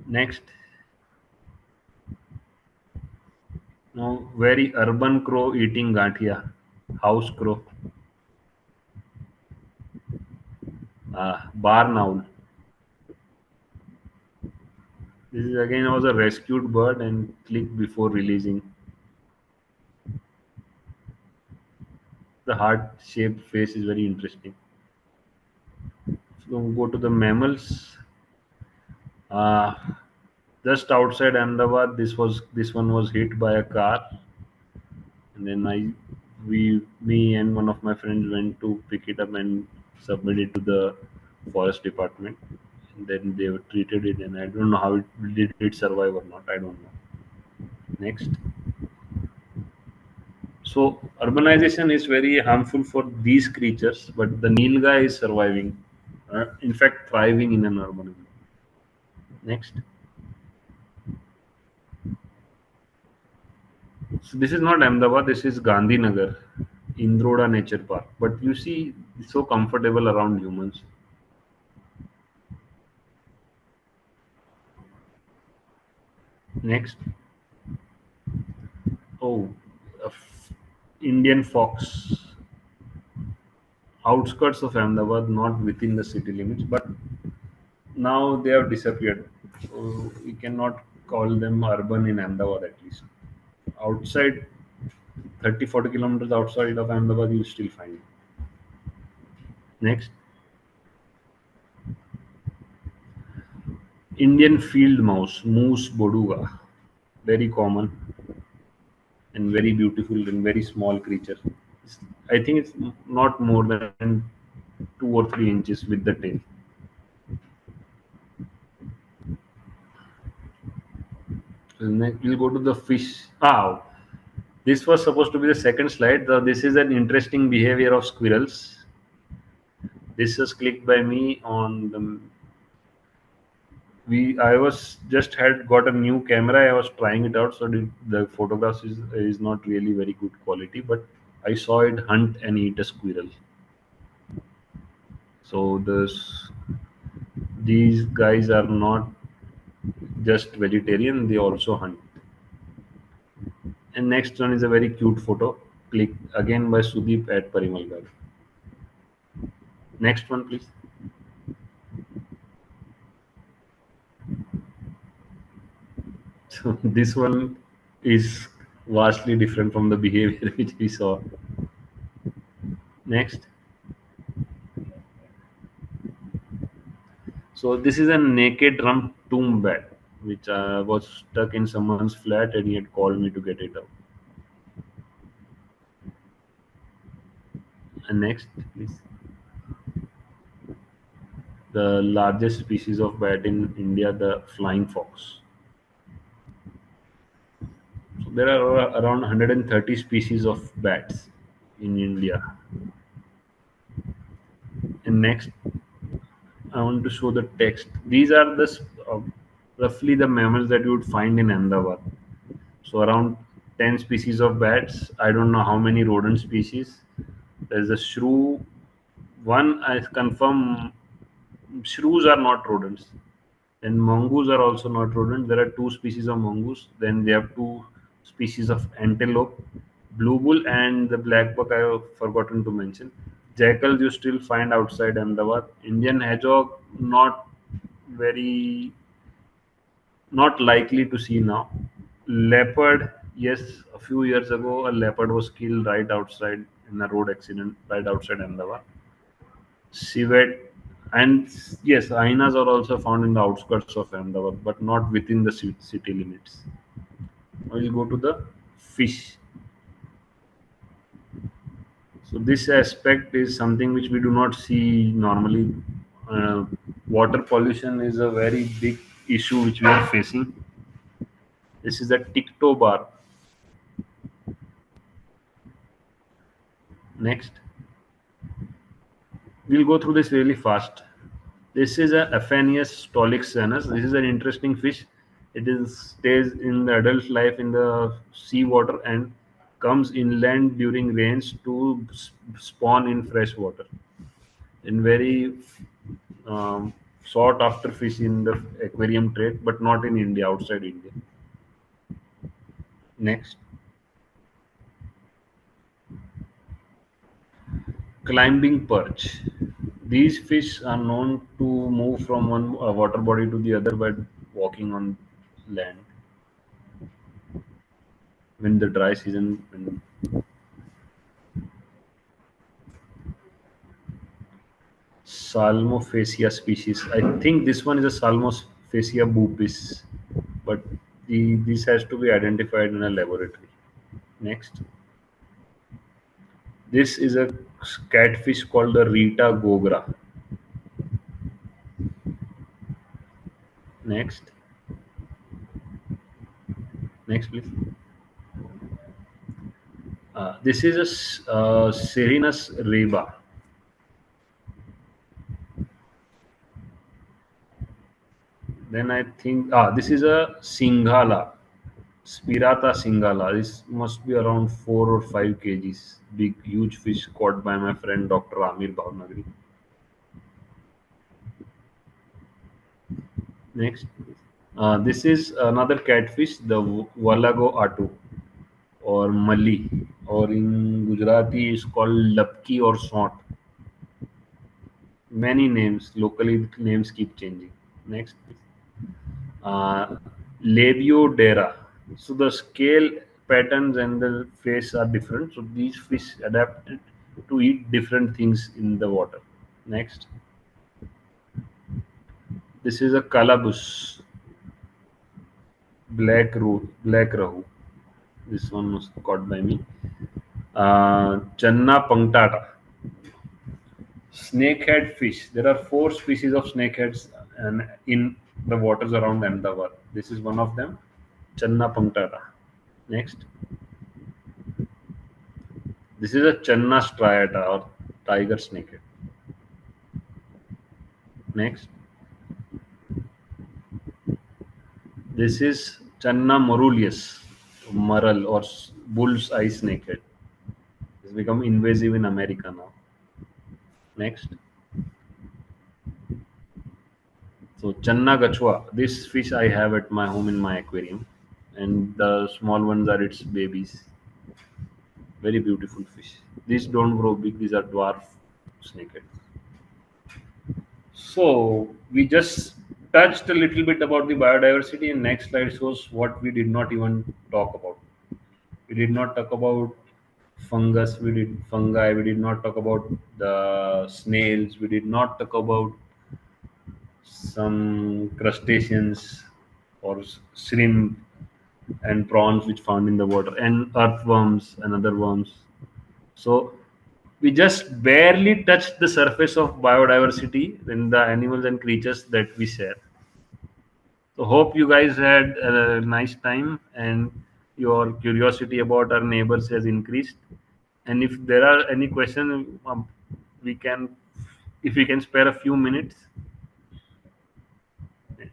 Next, now very urban crow eating gatia, house crow, barn owl. This is again was a rescued bird and clicked before releasing. The heart-shaped face is very interesting. So go to the mammals. Uh, just outside Ahmedabad, this one was hit by a car, and then me and one of my friends went to pick it up and submit it to the forest department. And then they treated it, and I don't know how it survive or not. I don't know. Next. So urbanization is very harmful for these creatures, but the nilgai is surviving, in fact, thriving in an urban environment. Next. So this is not Ahmedabad. This is Gandhinagar, Indroda Nature Park. But you see, it's so comfortable around humans. Next. Oh, Indian fox. Outskirts of Ahmedabad, not within the city limits, but now they have disappeared. So we cannot call them urban in Ahmedabad at least. Outside 30-40 kilometers outside of Ahmedabad, you still find it. Next, Indian field mouse, Moose boduga, very common and very beautiful and very small creature. I think it's not more than 2 or 3 inches with the tail. So next, we'll go to the fish. This was supposed to be the second slide. This is an interesting behavior of squirrels. This was clicked by me on the I was just had got a new camera. I was trying it out, so the photographs is not really very good quality, but I saw it hunt and eat a squirrel. So these guys are not just vegetarian; they also hunt. And next one is a very cute photo, clicked again by Sudeep at Parimalgarh. Next one, please. So this one is vastly different from the behavior which we saw. Next. So this is a naked rump tomb bat, which was stuck in someone's flat, and he had called me to get it out. And next, please. The largest species of bat in India, the flying fox. So there are around 130 species of bats in India. And next, I want to show the text. These are roughly the mammals that you would find in Ahmedabad. So around 10 species of bats. I don't know how many rodent species. There's a shrew. One, I confirm shrews are not rodents. And mongoose are also not rodents. There are two species of mongoose. Then they have two species of antelope, blue bull, and the black buck. I have forgotten to mention. Jackals you still find outside Ahmedabad. Indian hedgehog, not very, not likely to see now. Leopard, yes, a few years ago, a leopard was killed right outside in a road accident right outside Ahmedabad. Civet, and yes, hyenas are also found in the outskirts of Ahmedabad, but not within the city limits. We'll go to the fish. So this aspect is something which we do not see normally. Uh, Water pollution is a very big issue which we are facing. This is a ticto bar. Next, we'll go through this really fast. This is a Aphanius stolixanus. This is an interesting fish. It is stays in the adult life in the seawater and comes inland during rains to spawn in fresh water. And very sought after fish in the aquarium trade, but not in India, outside India. Next, climbing perch. These fish are known to move from one water body to the other by walking on land when the dry season. Salmophasia species. I think this one is a Salmophasia bupis, but this has to be identified in a laboratory. Next, this is a catfish called the Rita gogra. Next, next please. This is a Serinus reba. Then I think this is a Singhala, Spirata singhala. This must be around 4 or 5 kgs. Big, huge fish caught by my friend Dr. Amir Bhavnagri. Next, this is another catfish, the Walago atu or Mali, or in Gujarati is called Lapki or Sont. Many names, locally names keep changing. Next, uh, Labiodera. So the scale patterns and the face are different. So these fish adapted to eat different things in the water. Next, this is a Calabus, black rahu. This one was caught by me. Channa punctata, snakehead fish. There are 4 species of snakeheads and in the waters around Ahmedabad. This is one of them, Channa punctata. Next, this is a Channa striata or tiger snakehead. Next, this is Channa morulius, marl or bull's eye snakehead. It's become invasive in America now. Next, so Channa gachua. This fish I have at my home in my aquarium, and the small ones are its babies. Very beautiful fish. These don't grow big. These are dwarf snakeheads. So we just touched a little bit about the biodiversity, and next slide shows what we did not even talk about. We did not talk about fungus. We did fungi. We did not talk about the snails. We did not talk about some crustaceans or shrimp and prawns which found in the water, and earthworms and other worms. So we just barely touched the surface of biodiversity in the animals and creatures that we share. So hope you guys had a nice time and your curiosity about our neighbors has increased. And if there are any questions, we can, if we can spare a few minutes,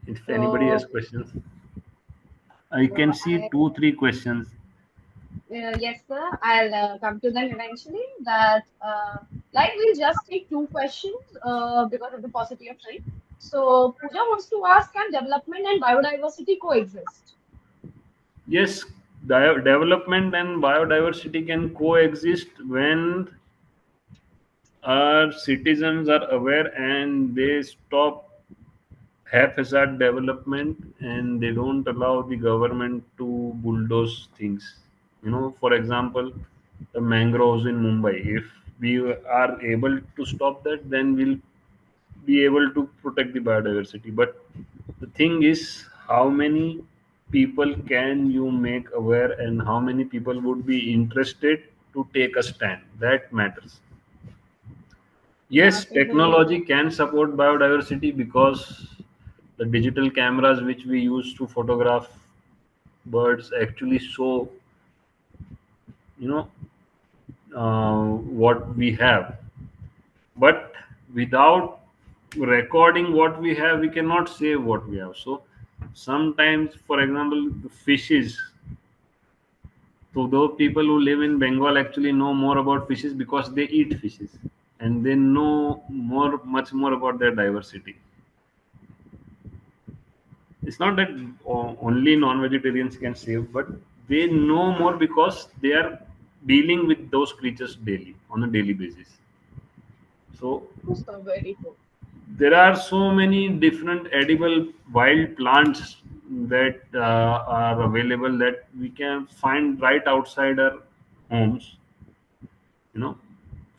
if anybody has So questions. I can see I 2, 3 questions. Yes, sir. I'll come to them eventually. That like we'll just take two questions because of the paucity of time. So Pooja wants to ask, can development and biodiversity coexist? Yes, development and biodiversity can coexist when our citizens are aware and they stop haphazard development and they don't allow the government to bulldoze things. For example, the mangroves in Mumbai. If we are able to stop that, then we'll be able to protect the biodiversity. But the thing is, how many people can you make aware, and how many people would be interested to take a stand? That matters. Yeah, Yes, totally technology agree. can support biodiversity because the digital cameras which we use to photograph birds actually show, you know, what we have. But without recording what we have, we cannot save what we have. So sometimes, for example, the fishes. So those people who live in Bengal actually know more about fishes because they eat fishes, and they know much more about their diversity. It's not that only non-vegetarians can save, but they know more because they are dealing with those creatures daily on a daily basis. So True, sir. Very true. there are so many different edible wild plants that are available that we can find right outside our homes. you know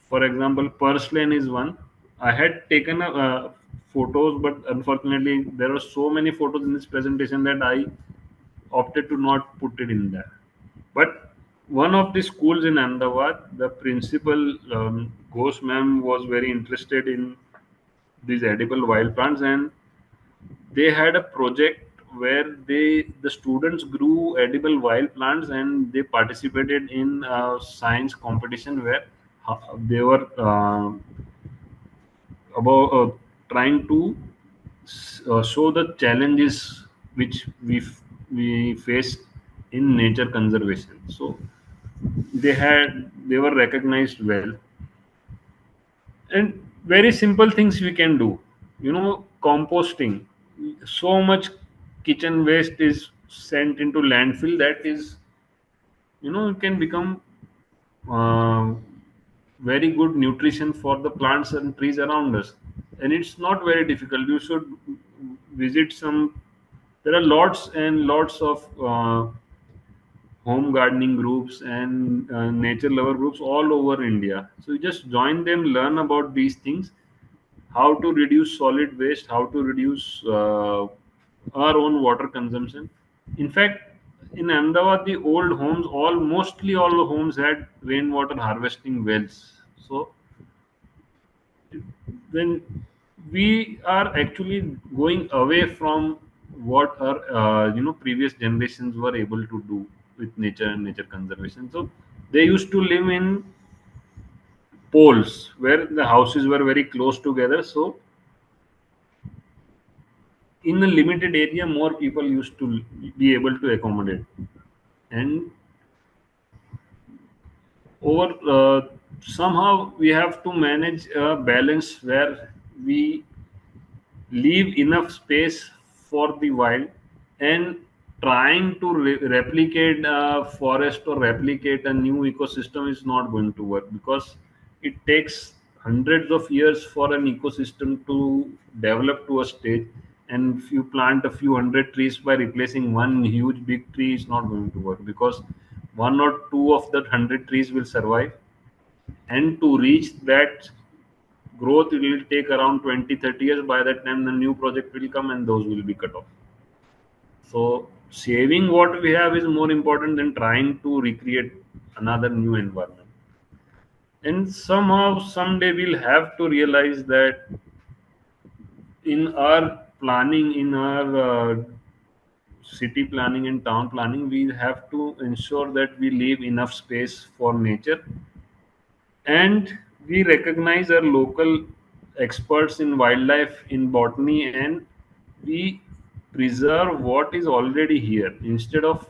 for example, purslane is one. I had taken photos, but unfortunately there were so many photos in this presentation that I opted to not put it in there. But one of the schools in Ahmedabad, the principal, Ghosh ma'am, was very interested in these edible wild plants, and they had a project where the students grew edible wild plants, and they participated in a science competition where they were about trying to show the challenges which we face in nature conservation. So they were recognized well, and very simple things we can do. Composting. So much kitchen waste is sent into landfill that is, it can become uh, very good nutrition for the plants and trees around us. And it's not very difficult. You should visit some. There are lots and lots of home gardening groups and nature lover groups all over India. So you just join them, learn about these things, how to reduce solid waste, how to reduce our own water consumption. In fact, in Ahmedabad, the old homes, mostly all the homes had rainwater harvesting wells. So then we are actually going away from what our previous generations were able to do with nature and nature conservation. So they used to live in poles where the houses were very close together. So in a limited area, more people used to be able to accommodate. And over somehow we have to manage a balance where we leave enough space for the wild, and trying to replicate a forest or replicate a new ecosystem is not going to work, because it takes hundreds of years for an ecosystem to develop to a stage. And if you plant a few hundred trees by replacing one huge big tree, is not going to work, because one or two of that 100 trees will survive, and to reach that growth will take around 20-30 years. By that time the new project will come and those will be cut off. So saving what we have is more important than trying to recreate another new environment. And somehow someday we'll have to realize that in our planning, in our city planning and town planning, we have to ensure that we leave enough space for nature, and we recognize our local experts in wildlife, in botany, and we preserve what is already here instead of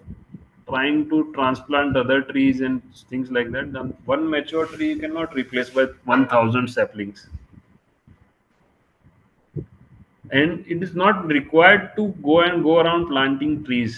trying to transplant other trees and things like that, then one mature tree you cannot replace by 1,000 saplings. And it is not required to go around planting trees.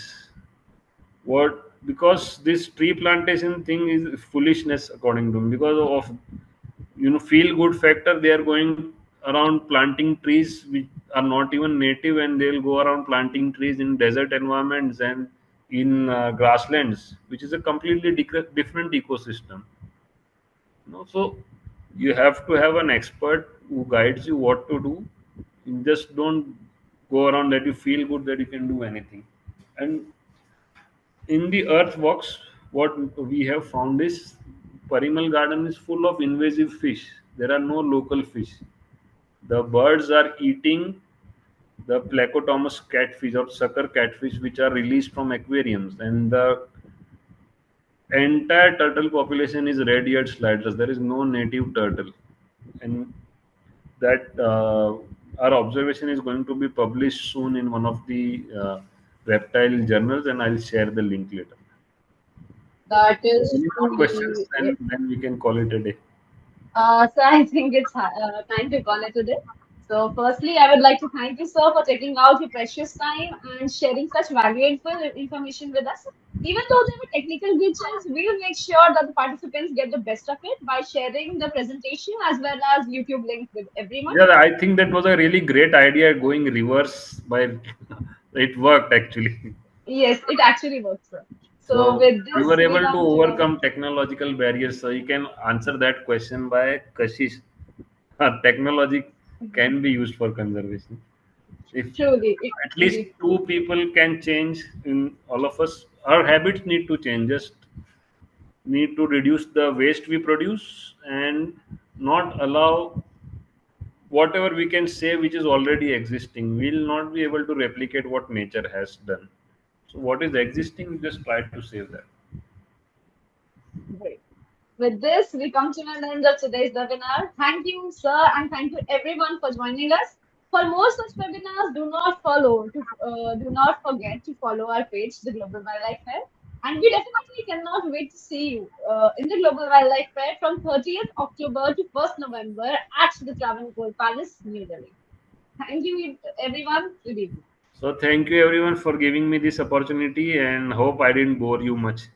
What? Because this tree plantation thing is foolishness according to me. Because of feel good factor, they are going around planting trees which are not even native, and they'll go around planting trees in desert environments and in grasslands, which is a completely different ecosystem. So you have to have an expert who guides you what to do. You just don't go around that you feel good that you can do anything. And in the earth box, what we have found is Parimal Garden is full of invasive fish. There are no local fish. The birds are eating the Placotomus catfish or sucker catfish, which are released from aquariums, and the entire turtle population is red-eared sliders. There is no native turtle, and that our observation is going to be published soon in one of the reptile journals, and I'll share the link later. That So is any more questions, truly. and then we can call it a day. So I think it's time to call it a day. So firstly, I would like to thank you, sir, for taking out your precious time and sharing such valuable information with us. Even though there were technical glitches, we will make sure that the participants get the best of it by sharing the presentation as well as YouTube link with everyone. Yeah, I think that was a really great idea going reverse by it worked actually. Yes, it actually works, sir. So So with we this, were we able to come to an overcome technological barriers. So you can answer that question by Kashish. Technology can be used for conservation. If truly, at least indeed. two people can change in all of us, our habits need to change. Just need to reduce the waste we produce and not allow whatever we can say which is already existing. We'll not be able to replicate what nature has done. So what is existing, just try to save that. Great. With this, we come to an end of today's webinar. Thank you, sir, and thank you everyone for joining us. For more such webinars, do not forget to follow our page, the Global Wildlife Fair. And we definitely cannot wait to see you in the Global Wildlife Fair from 30th October to 1st November at the Travancore Palace, New Delhi. Thank you, everyone. Good evening. So thank you everyone for giving me this opportunity, and hope I didn't bore you much.